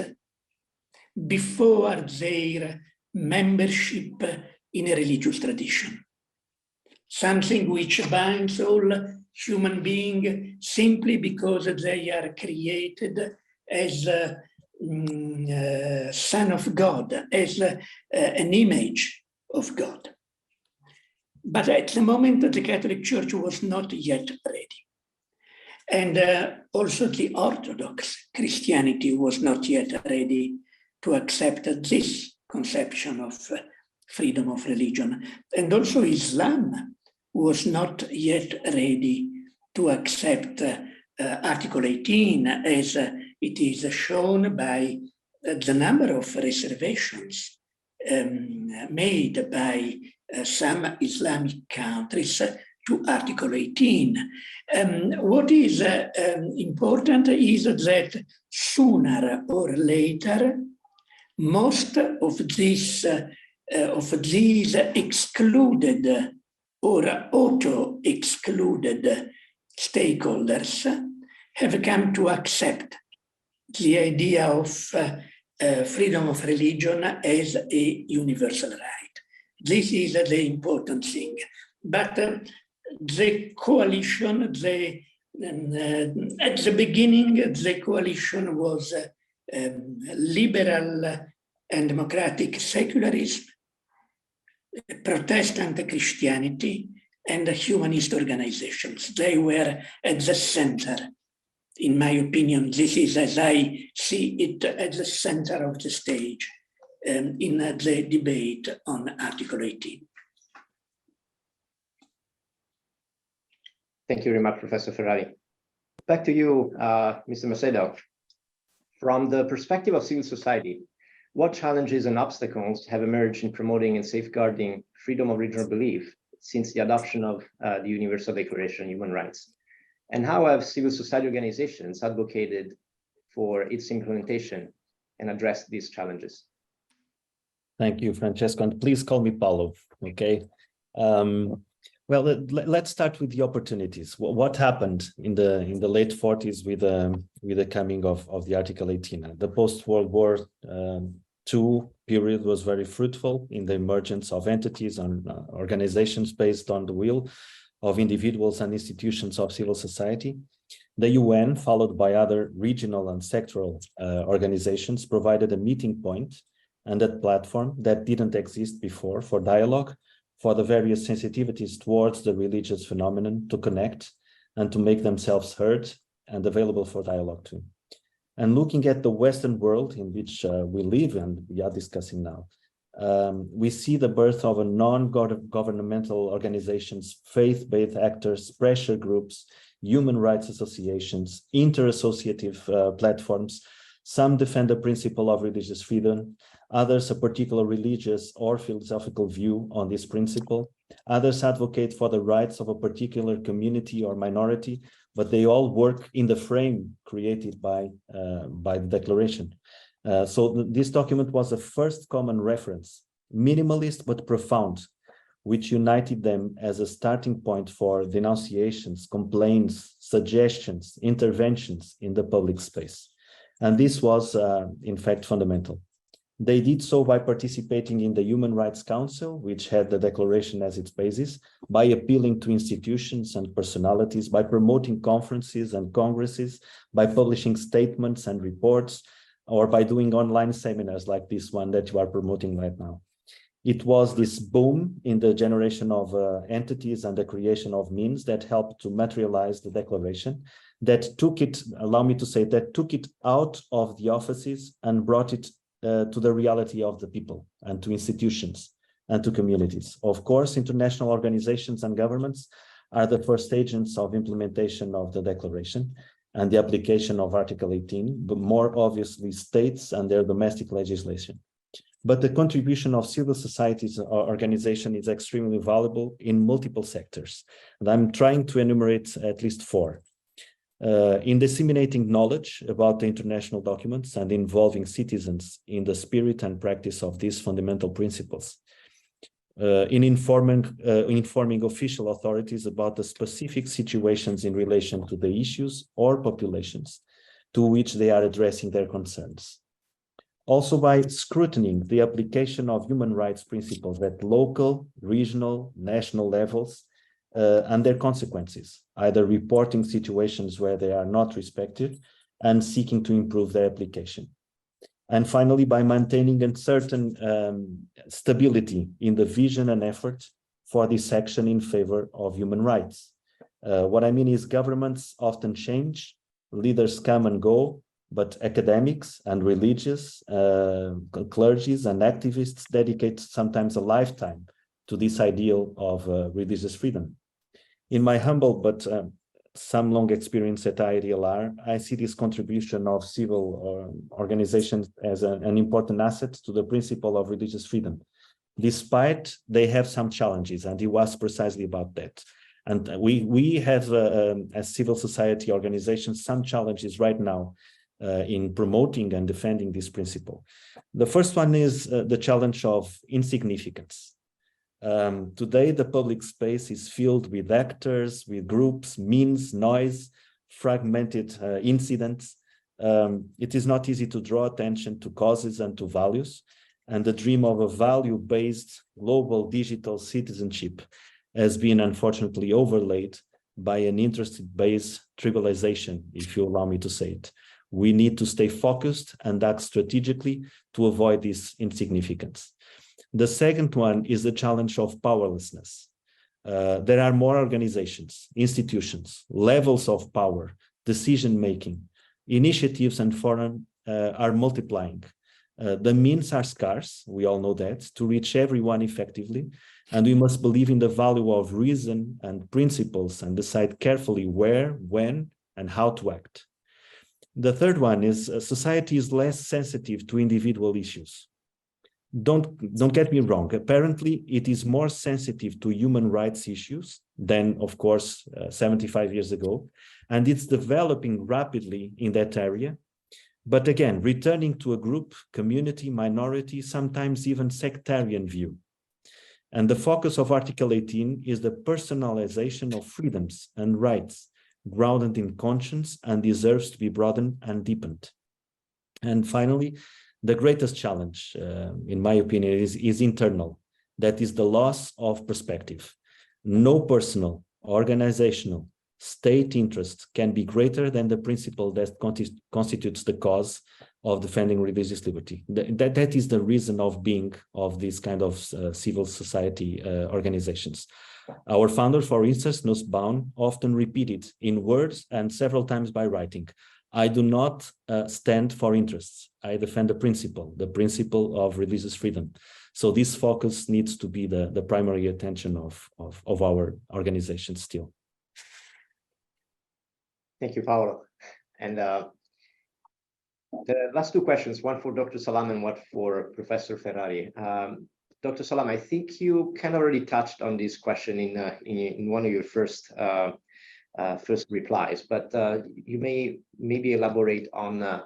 before their membership in a religious tradition. Something which binds all human beings simply because they are created as son of God, as an image of God. But at the moment, the Catholic Church was not yet ready. And also the Orthodox Christianity was not yet ready to accept this conception of freedom of religion. And also Islam was not yet ready to accept Article 18 as it is shown by the number of reservations made by some Islamic countries to Article 18. What is important is that sooner or later, most of these excluded or auto-excluded stakeholders have come to accept the idea of freedom of religion as a universal right. This is the important thing. But the coalition, at the beginning, the coalition was liberal and democratic secularism, Protestant Christianity, and humanist organizations. They were at the center. In my opinion, this is, as I see it, at the center of the stage in the debate on Article 18. Thank you very much, Professor Ferrari. Back to you, Mr. Macedo. From the perspective of civil society, what challenges and obstacles have emerged in promoting and safeguarding freedom of religion or belief since the adoption of the Universal Declaration on Human Rights? And how have civil society organizations advocated for its implementation and addressed these challenges? Thank you, Francesco, and please call me Paulo, okay? Well, let's start with the opportunities. What happened in the late 40s with the coming of the Article 18? The post-World War II period was very fruitful in the emergence of entities and organizations based on the will of individuals and institutions of civil society. The UN, followed by other regional and sectoral organizations, provided a meeting point and a platform that didn't exist before for dialogue, for the various sensitivities towards the religious phenomenon to connect and to make themselves heard and available for dialogue too. And looking at the Western world in which we live and we are discussing now, we see the birth of a non-governmental organizations, faith-based actors, pressure groups, human rights associations, inter-associative platforms. Some defend the principle of religious freedom, others a particular religious or philosophical view on this principle. Others advocate for the rights of a particular community or minority, but they all work in the frame created by the declaration. So this document was the first common reference, minimalist but profound, which united them as a starting point for denunciations, complaints, suggestions, interventions in the public space. And this was, in fact, fundamental. They did so by participating in the Human Rights Council, which had the declaration as its basis, by appealing to institutions and personalities, by promoting conferences and congresses, by publishing statements and reports, or by doing online seminars like this one that you are promoting right now. It was this boom in the generation of entities and the creation of means that helped to materialize the declaration, that took it, allow me to say, that took it out of the offices and brought it to the reality of the people and to institutions and to communities. Of course, international organizations and governments are the first agents of implementation of the declaration and the application of Article 18, but more obviously states and their domestic legislation. But the contribution of civil societies organization is extremely valuable in multiple sectors. And I'm trying to enumerate at least four. In disseminating knowledge about the international documents and involving citizens in the spirit and practice of these fundamental principles. In informing official authorities about the specific situations in relation to the issues or populations to which they are addressing their concerns. Also by scrutinizing the application of human rights principles at local, regional, national levels and their consequences, either reporting situations where they are not respected and seeking to improve their application. And finally, by maintaining a certain stability in the vision and effort for this action in favor of human rights. What I mean is governments often change, leaders come and go, but academics and religious, clergies and activists dedicate sometimes a lifetime to this ideal of religious freedom. In my humble but some long experience at IDLR, I see this contribution of civil organizations as an important asset to the principle of religious freedom, despite they have some challenges, and it was precisely about that. And we have, as civil society organizations, some challenges right now in promoting and defending this principle. The first one is the challenge of insignificance. Today, the public space is filled with actors, with groups, means, noise, fragmented incidents. It is not easy to draw attention to causes and to values, and the dream of a value-based global digital citizenship has been unfortunately overlaid by an interest-based trivialization, if you allow me to say it. We need to stay focused and act strategically to avoid this insignificance. The second one is the challenge of powerlessness. There are more organizations, institutions, levels of power, decision-making, initiatives and forums are multiplying. The means are scarce, we all know that, to reach everyone effectively, and we must believe in the value of reason and principles and decide carefully where, when, and how to act. The third one is society is less sensitive to individual issues. Don't get me wrong, apparently it is more sensitive to human rights issues than, of course, 75 years ago, and it's developing rapidly in that area. But again, returning to a group, community, minority, sometimes even sectarian view. And the focus of Article 18 is the personalization of freedoms and rights, grounded in conscience and deserves to be broadened and deepened. And finally, the greatest challenge, in my opinion, is internal. That is the loss of perspective. No personal, organizational, state interest can be greater than the principle that constitutes the cause of defending religious liberty. That is the reason of being of these kind of civil society organizations. Our founder, for instance, Nussbaum, often repeated in words and several times by writing, I do not stand for interests. I defend the principle of religious freedom. So this focus needs to be the primary attention of our organization still. Thank you, Paulo. And the last two questions, one for Dr. Salama and one for Professor Ferrari. Dr. Salama, I think you kind of already touched on this question in one of your first replies, but you may maybe elaborate on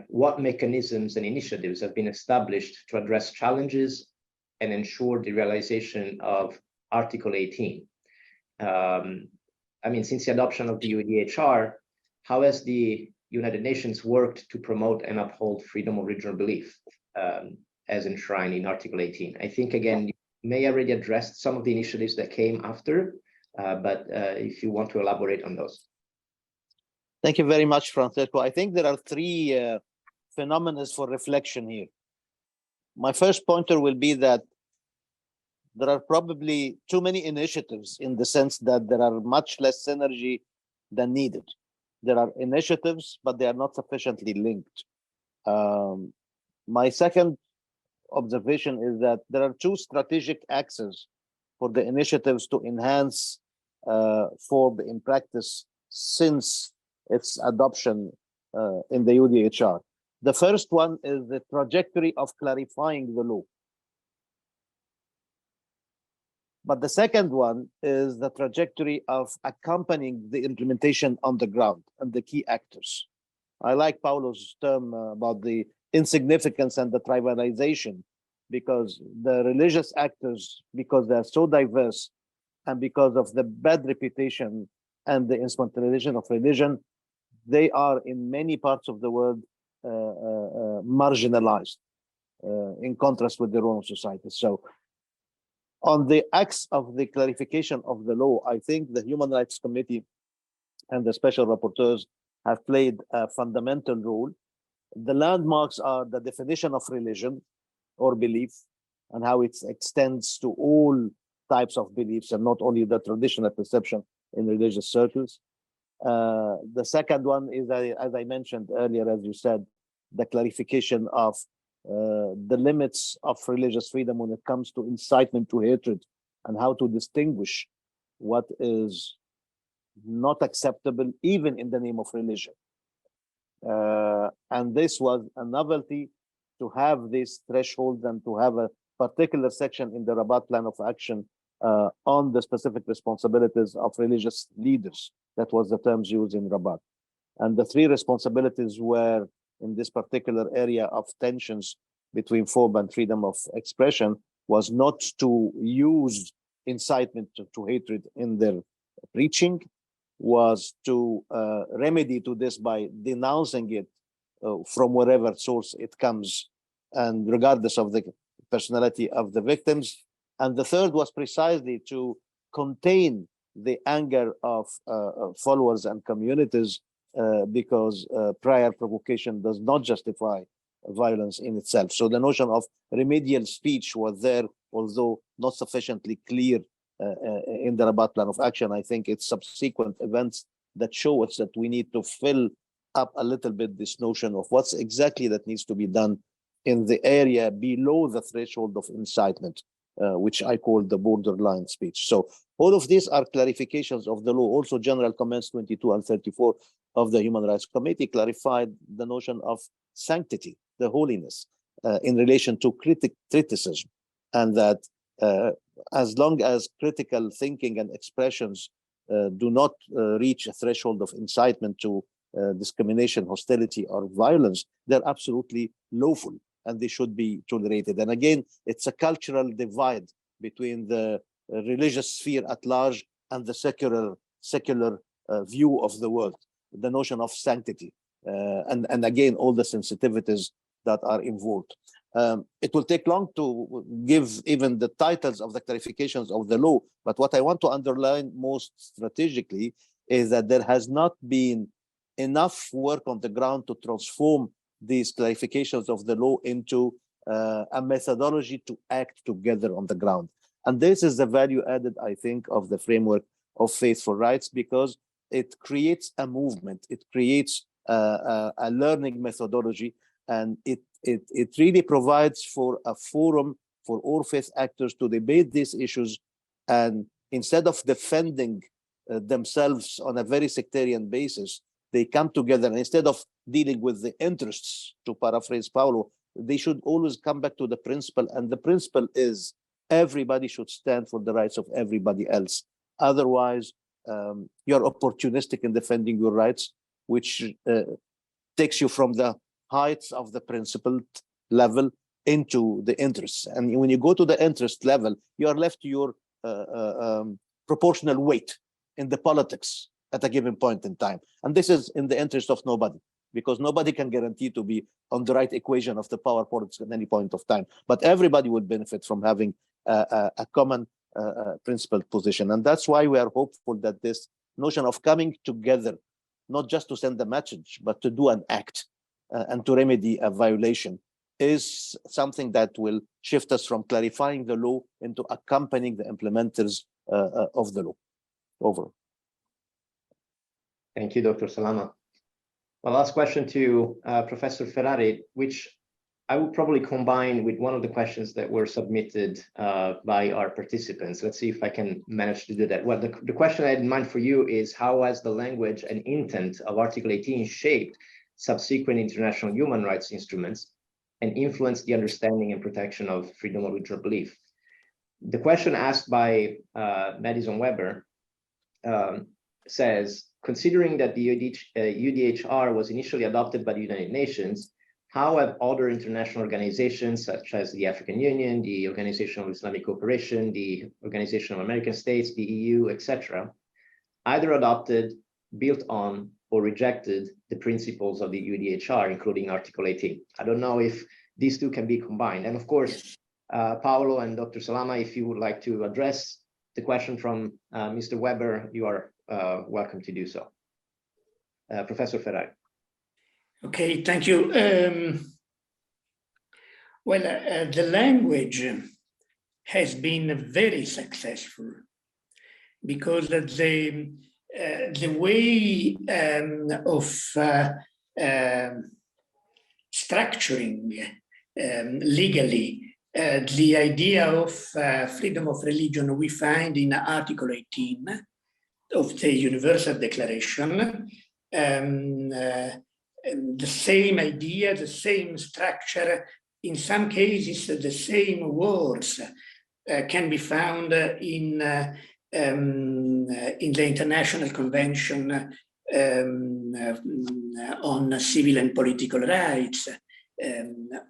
what mechanisms and initiatives have been established to address challenges and ensure the realization of Article 18. I mean, since the adoption of the UDHR, how has the United Nations worked to promote and uphold freedom of religion belief as enshrined in Article 18? I think, again, you may already addressed some of the initiatives that came after, but if you want to elaborate on those. Thank you very much, Francesco. I think there are three phenomena for reflection here. My first pointer will be that there are probably too many initiatives in the sense that there are much less synergy than needed. There are initiatives, but they are not sufficiently linked. My second observation is that there are two strategic axes for the initiatives to enhance forb in practice since its adoption in the UDHR. The first one is the trajectory of clarifying the law. But the second one is the trajectory of accompanying the implementation on the ground and the key actors. I like Paulo's term about the insignificance and the trivialization, because the religious actors, because they're so diverse and because of the bad reputation and the instrumentalization of religion, they are in many parts of the world marginalized in contrast with their own societies. So on the axe of the clarification of the law, I think the Human Rights Committee and the special rapporteurs have played a fundamental role. The landmarks are the definition of religion or belief, and how it extends to all types of beliefs and not only the traditional perception in religious circles. The second one is, as I mentioned earlier, as you said, the clarification of the limits of religious freedom when it comes to incitement to hatred and how to distinguish what is not acceptable even in the name of religion. And this was a novelty to have this threshold and to have a particular section in the Rabat Plan of Action on the specific responsibilities of religious leaders. That was the terms used in Rabat. And the three responsibilities were in this particular area of tensions between forb and freedom of expression was not to use incitement to hatred in their preaching, was to remedy to this by denouncing it from wherever source it comes, and regardless of the personality of the victims. And the third was precisely to contain the anger of followers and communities because prior provocation does not justify violence in itself. So the notion of remedial speech was there, although not sufficiently clear in the Rabat Plan of Action. I think it's subsequent events that show us that we need to fill up a little bit this notion of what's exactly that needs to be done in the area below the threshold of incitement, which I call the borderline speech. So all of these are clarifications of the law. Also, General Comments 22 and 34 of the Human Rights Committee clarified the notion of sanctity, the holiness, in relation to criticism, and that as long as critical thinking and expressions do not reach a threshold of incitement to discrimination, hostility, or violence, they're absolutely lawful and they should be tolerated. And again, it's a cultural divide between the religious sphere at large and the secular view of the world, the notion of sanctity, and again, all the sensitivities that are involved. It will take long to give even the titles of the clarifications of the law, but what I want to underline most strategically is that there has not been enough work on the ground to transform these clarifications of the law into a methodology to act together on the ground. And this is the value added, I think, of the framework of Faith for Rights, because it creates a movement, it creates a learning methodology, and it really provides for a forum for all faith actors to debate these issues. And instead of defending themselves on a very sectarian basis, they come together, and instead of dealing with the interests, to paraphrase Paulo, they should always come back to the principle. And the principle is everybody should stand for the rights of everybody else. Otherwise, you're opportunistic in defending your rights, which takes you from the heights of the principled level into the interests. And when you go to the interest level, you are left to your proportional weight in the politics at a given point in time. And this is in the interest of nobody, because nobody can guarantee to be on the right equation of the power politics at any point of time. But everybody would benefit from having a common principled position. And that's why we are hopeful that this notion of coming together, not just to send a message, but to do an act and to remedy a violation, is something that will shift us from clarifying the law into accompanying the implementers of the law. Over. Thank you, Dr. Salama. My last question to Professor Ferrari, which I will probably combine with one of the questions that were submitted by our participants. Let's see if I can manage to do that. Well, the question I had in mind for you is, how has the language and intent of Article 18 shaped subsequent international human rights instruments and influenced the understanding and protection of freedom of religious belief? The question asked by Madison Weber says, considering that the UDHR was initially adopted by the United Nations, how have other international organizations such as the African Union, the Organization of Islamic Cooperation, the Organization of American States, the EU, etc., either adopted, built on, or rejected the principles of the UDHR, including Article 18? I don't know if these two can be combined. And of course, Paulo and Dr. Salama, if you would like to address the question from Mr. Weber, you are welcome to do so. Professor Ferrari. Okay, thank you. Well, the language has been very successful, because the way of structuring legally the idea of freedom of religion we find in Article 18 of the Universal Declaration. The same idea, the same structure, in some cases the same words can be found in the International Convention on Civil and Political Rights,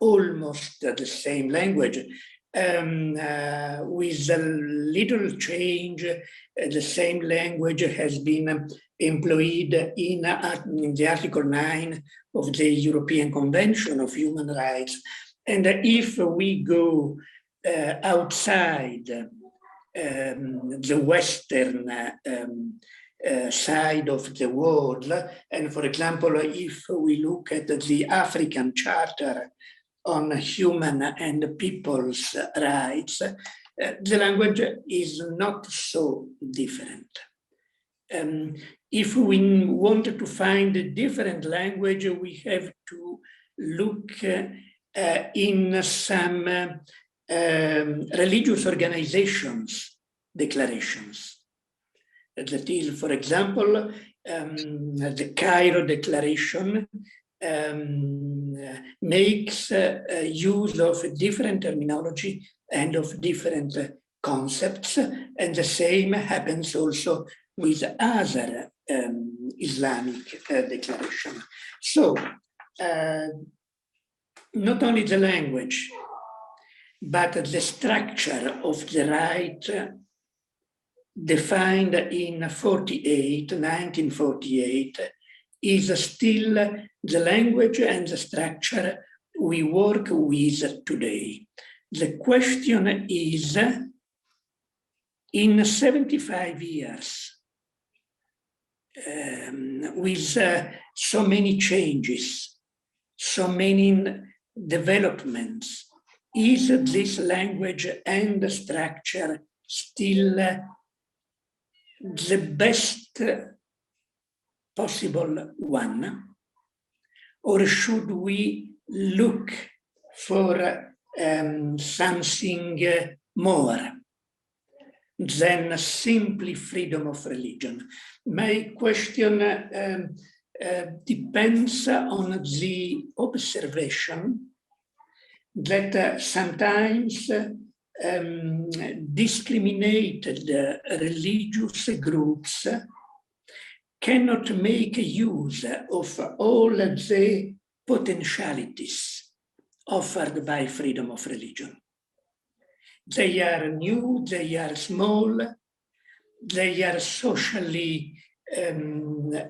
almost the same language, with a little change. The same language has been employed in the Article 9 of the European Convention of Human Rights. And if we go outside the Western side of the world, and for example, if we look at the African Charter on Human and People's Rights, the language is not so different. If we want to find a different language, we have to look in some religious organizations' declarations. That is, for example, the Cairo Declaration makes use of different terminology and of different concepts, and the same happens also with other Islamic declarations. So, not only the language, but the structure of the right defined in 1948, is still the language and the structure we work with today. The question is, in 75 years, with so many changes, so many developments, is this language and structure still the best possible one? Or should we look for something more than simply freedom of religion? My question depends on the observation that sometimes discriminated religious groups cannot make use of all the potentialities offered by freedom of religion. They are new, they are small, they are socially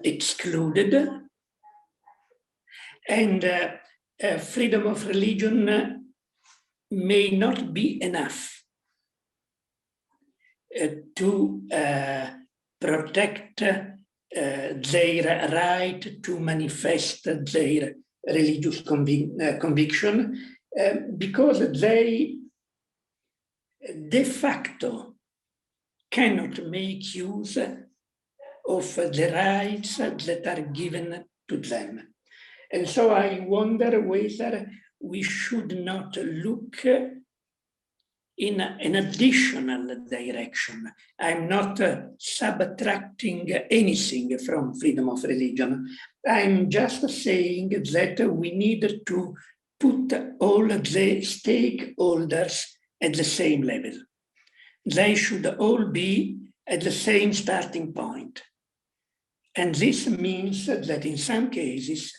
excluded, and freedom of religion may not be enough to protect their right to manifest their religious conviction, because they de facto cannot make use of the rights that are given to them. And so I wonder whether we should not look in an additional direction. I'm not subtracting anything from freedom of religion. I'm just saying that we need to put all the stakeholders at the same level. They should all be at the same starting point. And this means that in some cases,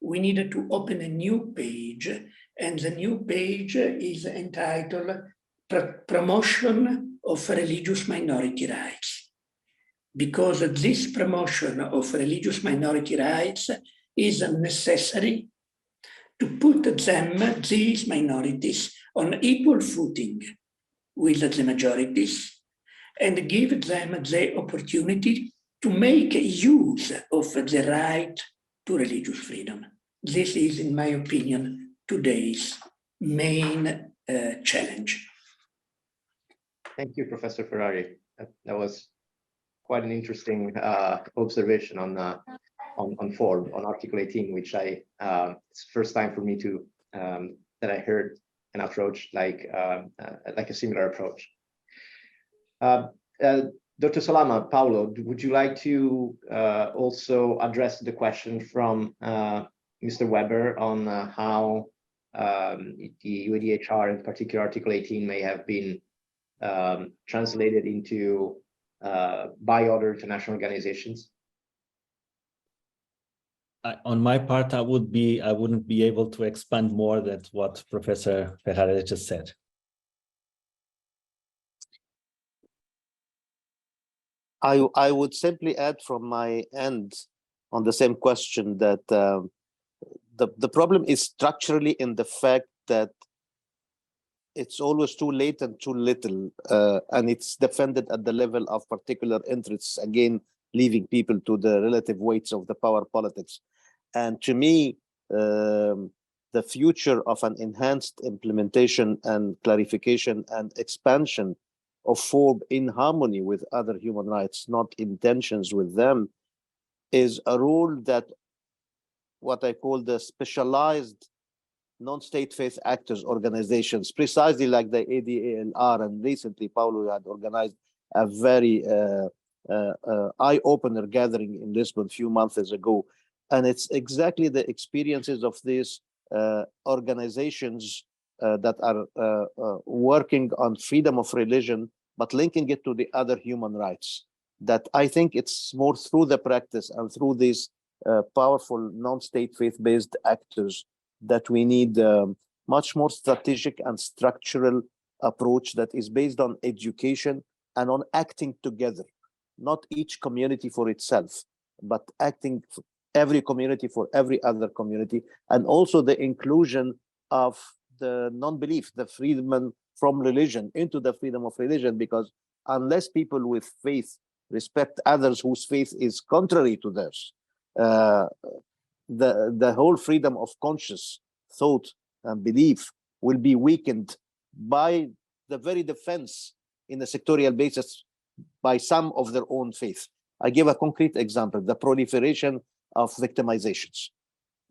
we needed to open a new page, and the new page is entitled Promotion of Religious Minority Rights. Because this promotion of religious minority rights is necessary to put them, these minorities, on equal footing with the majorities, and give them the opportunity to make use of the right to religious freedom. This is, in my opinion, today's main challenge. Thank you, Professor Ferrari. That was quite an interesting observation on forb, on Article 18, which it's the first time for me to that I heard an approach like a similar approach. Dr. Salama, Paulo, would you like to also address the question from Mr. Weber on how the UDHR, in particular Article 18, may have been translated into by other international organizations? On my part, I wouldn't be able to expand more than what Professor Ferrari just said. I would simply add from my end on the same question that the problem is structurally in the fact that it's always too late and too little, and it's defended at the level of particular interests, again, leaving people to the relative weights of the power politics. And to me, the future of an enhanced implementation and clarification and expansion of forb in harmony with other human rights, not in tensions with them, is a role that what I call the specialized non-state faith actors organizations, precisely like the ADALR, and recently Paulo had organized a very eye-opener gathering in Lisbon a few months ago. And it's exactly the experiences of these organizations that are working on freedom of religion, but linking it to the other human rights, that I think it's more through the practice and through these powerful non-state faith-based actors that we need much more strategic and structural approach that is based on education and on acting together, not each community for itself, but acting every community for every other community, and also the inclusion of the non-belief, the freedom from religion into the freedom of religion, because unless people with faith respect others whose faith is contrary to theirs, the whole freedom of conscious thought and belief will be weakened by the very defense in a sectorial basis by some of their own faith. I give a concrete example, the proliferation of victimizations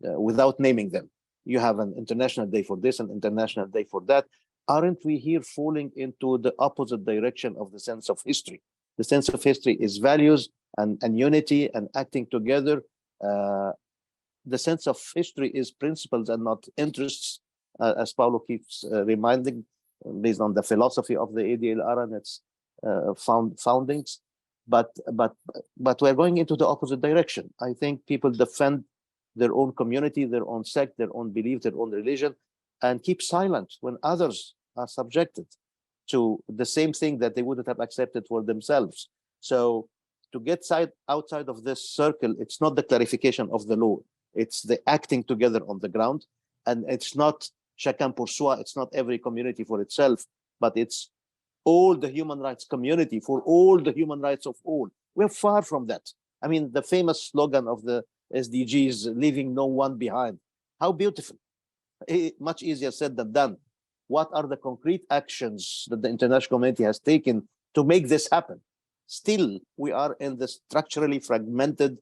without naming them. You have an international day for this, an international day for that. Aren't we here falling into the opposite direction of the sense of history? The sense of history is values and unity and acting together. The sense of history is principles and not interests, as Paulo keeps reminding, based on the philosophy of the ADLR and its foundings. But we're going into the opposite direction. I think people defend their own community, their own sect, their own belief, their own religion, and keep silent when others are subjected to the same thing that they wouldn't have accepted for themselves. So to get outside of this circle, it's not the clarification of the law, it's the acting together on the ground. And it's not chacun pour soi, it's not every community for itself, but it's all the human rights community for all the human rights of all. We're far from that. I mean, the famous slogan of the SDGs, leaving no one behind. How beautiful. Much easier said than done. What are the concrete actions that the international community has taken to make this happen? Still, we are in the structurally fragmented,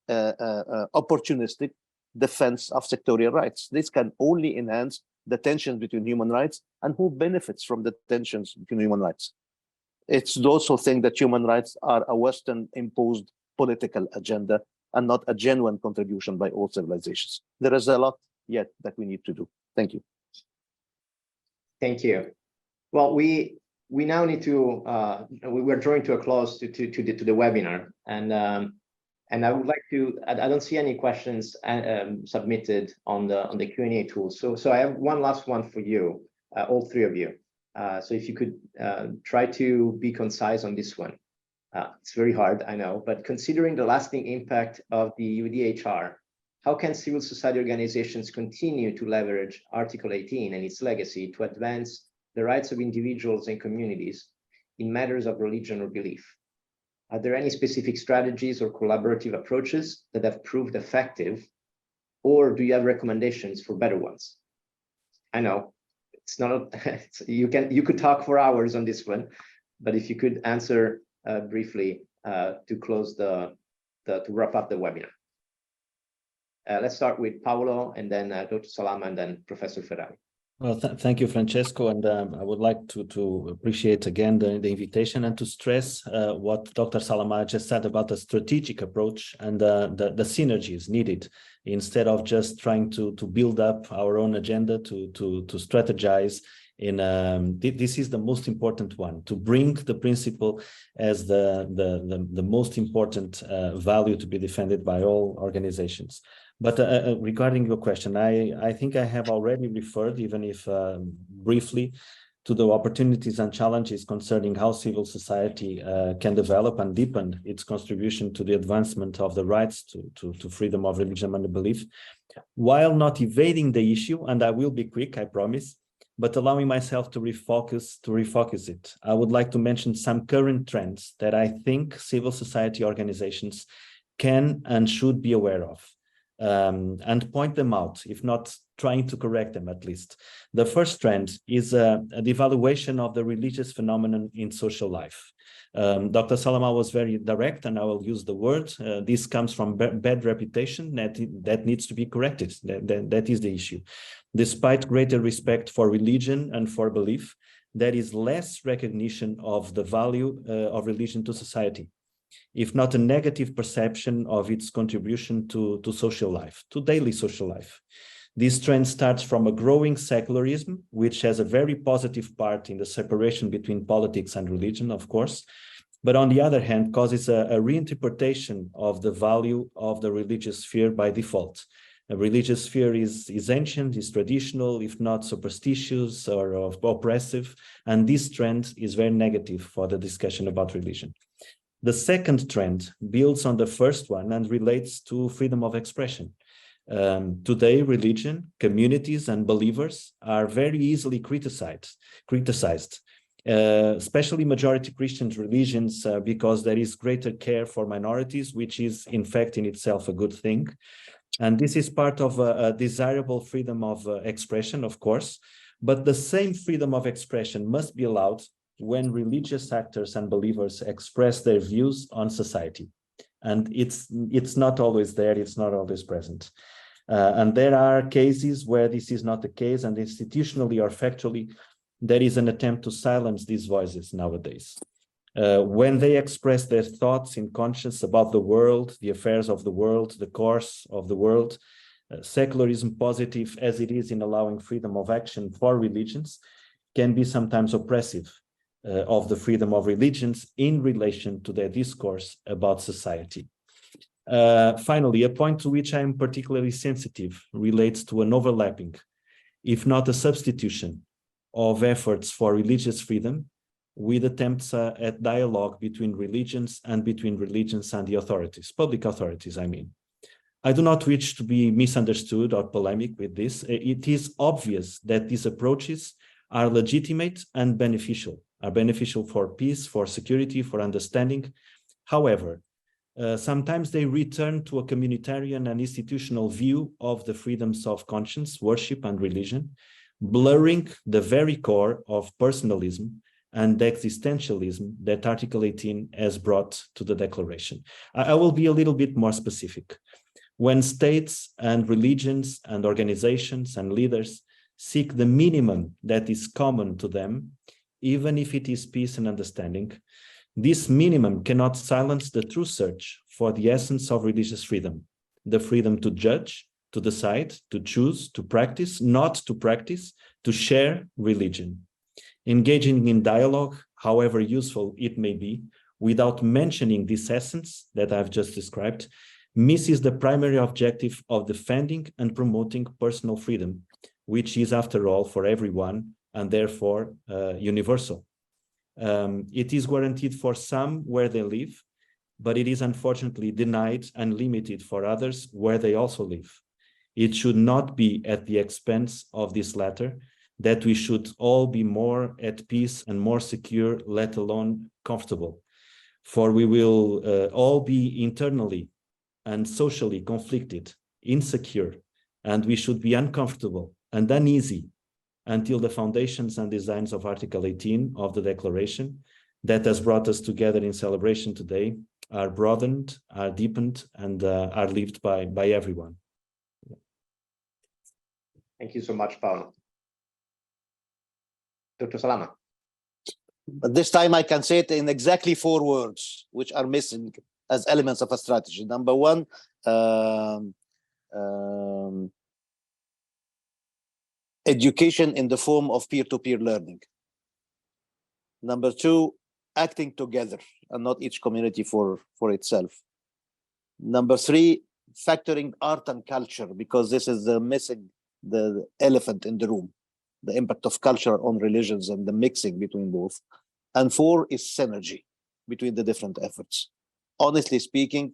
opportunistic defense of sectorial rights. This can only enhance the tensions between human rights, and who benefits from the tensions between human rights. It's those who think that human rights are a Western imposed political agenda and not a genuine contribution by all civilizations. There is a lot yet that we need to do. Thank you. Thank you. Well, we now need to, we're drawing to a close to the webinar, and I would like to, I don't see any questions submitted on the Q&A tool. So I have one last one for you, all three of you. So if you could try to be concise on this one. It's very hard, I know, but considering the lasting impact of the UDHR, how can civil society organizations continue to leverage Article 18 and its legacy to advance the rights of individuals and communities in matters of religion or belief? Are there any specific strategies or collaborative approaches that have proved effective, or do you have recommendations for better ones? I know it's not, you could talk for hours on this one, but if you could answer briefly to close to wrap up the webinar. Let's start with Paulo, and then Dr. Salama, and then Professor Ferrari. Well, thank you, Francesco, and I would like to appreciate again the invitation and to stress what Dr. Salama just said about the strategic approach and the synergies needed, instead of just trying to build up our own agenda to strategize. This is the most important one, to bring the principle as the most important value to be defended by all organizations. But regarding your question, I think I have already referred, even if briefly, to the opportunities and challenges concerning how civil society can develop and deepen its contribution to the advancement of the rights to freedom of religion and belief, while not evading the issue, and I will be quick, I promise, but allowing myself to refocus it. I would like to mention some current trends that I think civil society organizations can and should be aware of. And point them out, if not trying to correct them at least. The first trend is a devaluation of the religious phenomenon in social life. Dr. Salama was very direct, and I will use the word. This comes from bad reputation that needs to be corrected. That is the issue. Despite greater respect for religion and for belief, there is less recognition of the value of religion to society, if not a negative perception of its contribution to social life, to daily social life. This trend starts from a growing secularism, which has a very positive part in the separation between politics and religion, of course, but on the other hand, causes a reinterpretation of the value of the religious sphere by default. A religious sphere is ancient, is traditional, if not superstitious or oppressive, and this trend is very negative for the discussion about religion. The second trend builds on the first one and relates to freedom of expression. Today, religion, communities, and believers are very easily criticized, especially majority Christian religions, because there is greater care for minorities, which is in fact in itself a good thing. And this is part of a desirable freedom of expression, of course, but the same freedom of expression must be allowed when religious actors and believers express their views on society. And it's not always there, it's not always present. And there are cases where this is not the case, and institutionally or factually, there is an attempt to silence these voices nowadays. When they express their thoughts in conscience about the world, the affairs of the world, the course of the world, secularism, positive as it is in allowing freedom of action for religions, can be sometimes oppressive of the freedom of religions in relation to their discourse about society. Finally, a point to which I am particularly sensitive relates to an overlapping, if not a substitution, of efforts for religious freedom with attempts at dialogue between religions and the authorities, public authorities, I mean. I do not wish to be misunderstood or polemic with this. It is obvious that these approaches are legitimate and beneficial, for peace, for security, for understanding. However, sometimes they return to a communitarian and institutional view of the freedoms of conscience, worship, and religion, blurring the very core of personalism and existentialism that Article 18 has brought to the Declaration. I will be a little bit more specific. When states and religions and organizations and leaders seek the minimum that is common to them, even if it is peace and understanding, this minimum cannot silence the true search for the essence of religious freedom, the freedom to judge, to decide, to choose, to practice, not to practice, to share religion. Engaging in dialogue, however useful it may be, without mentioning this essence that I've just described, misses the primary objective of defending and promoting personal freedom, which is, after all, for everyone and therefore universal. It is guaranteed for some where they live, but it is unfortunately denied and limited for others where they also live. It should not be at the expense of this latter, that we should all be more at peace and more secure, let alone comfortable. For we will all be internally and socially conflicted, insecure, and we should be uncomfortable and uneasy until the foundations and designs of Article 18 of the Declaration, that has brought us together in celebration today are broadened, are deepened, and are lived by everyone. Thank you so much, Paulo. Dr. Salama. But this time I can say it in exactly 4 words, which are missing as elements of a strategy. Number one, education in the form of peer-to-peer learning. Number two, acting together and not each community for itself. Number three, factoring art and culture, because this is the elephant in the room, the impact of culture on religions and the mixing between both. And 4 is synergy between the different efforts. Honestly speaking,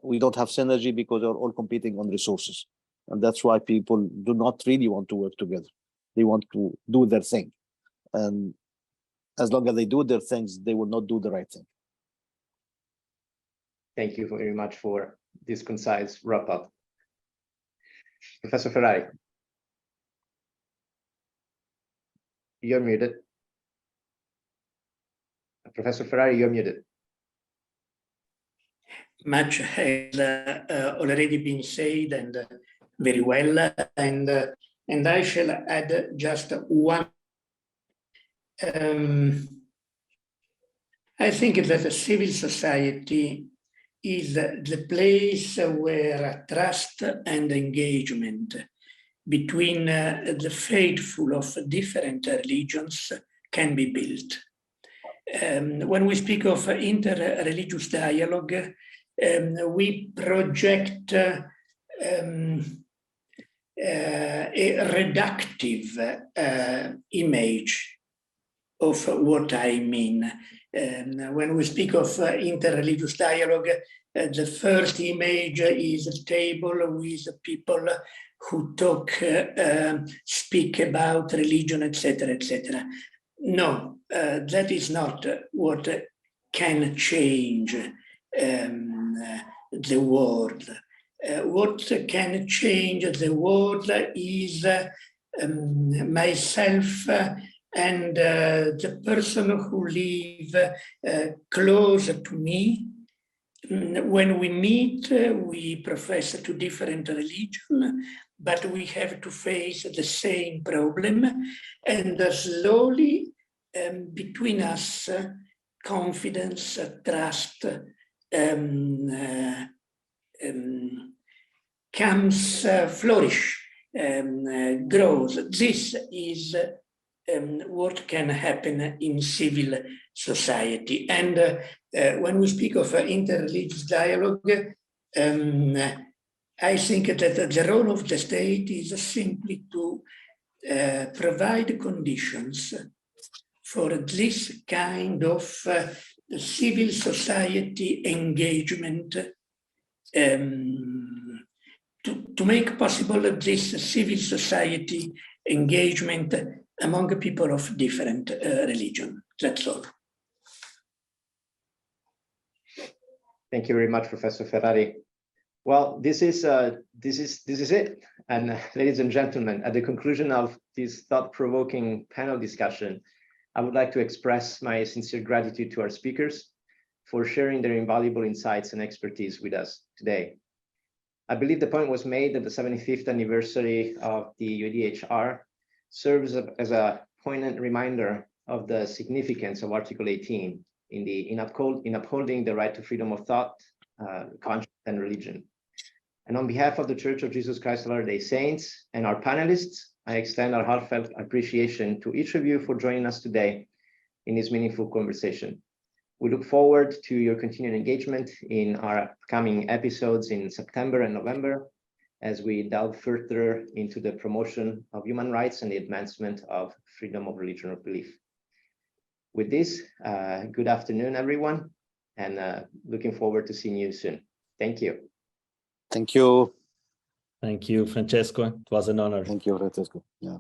we don't have synergy because we're all competing on resources. And that's why people do not really want to work together. They want to do their thing. And as long as they do their things, they will not do the right thing. Thank you very much for this concise wrap-up. Professor Ferrari. You're muted. Professor Ferrari, you're muted. Much has already been said, and very well, and I shall add just one. I think that a civil society is the place where trust and engagement between the faithful of different religions can be built. When we speak of inter-religious dialogue, we project a reductive image of what I mean. When we speak of inter-religious dialogue, the first image is a table with people who talk, speak about religion, etc., etc. No, that is not what can change the world. What can change the world is myself and the person who live close to me. When we meet, we profess to different religion, but we have to face the same problem, and slowly between us, confidence, trust comes, flourish, grows. This is what can happen in civil society. And when we speak of interreligious dialogue, I think that the role of the state is simply to provide conditions for this kind of civil society engagement, to make possible this civil society engagement among people of different religion. That's all. Thank you very much, Professor Ferrari. Well, this is it. And ladies and gentlemen, at the conclusion of this thought-provoking panel discussion, I would like to express my sincere gratitude to our speakers for sharing their invaluable insights and expertise with us today. I believe the point was made that the 75th anniversary of the UDHR serves as a poignant reminder of the significance of Article 18 in upholding the right to freedom of thought, conscience, and religion. And on behalf of the Church of Jesus Christ of Latter-day Saints and our panelists, I extend our heartfelt appreciation to each of you for joining us today in this meaningful conversation. We look forward to your continued engagement in our upcoming episodes in September and November as we delve further into the promotion of human rights and the advancement of freedom of religion or belief. With this, good afternoon, everyone, and looking forward to seeing you soon. Thank you. Thank you. Thank you, Francesco. It was an honor. Thank you, Francesco. Yeah.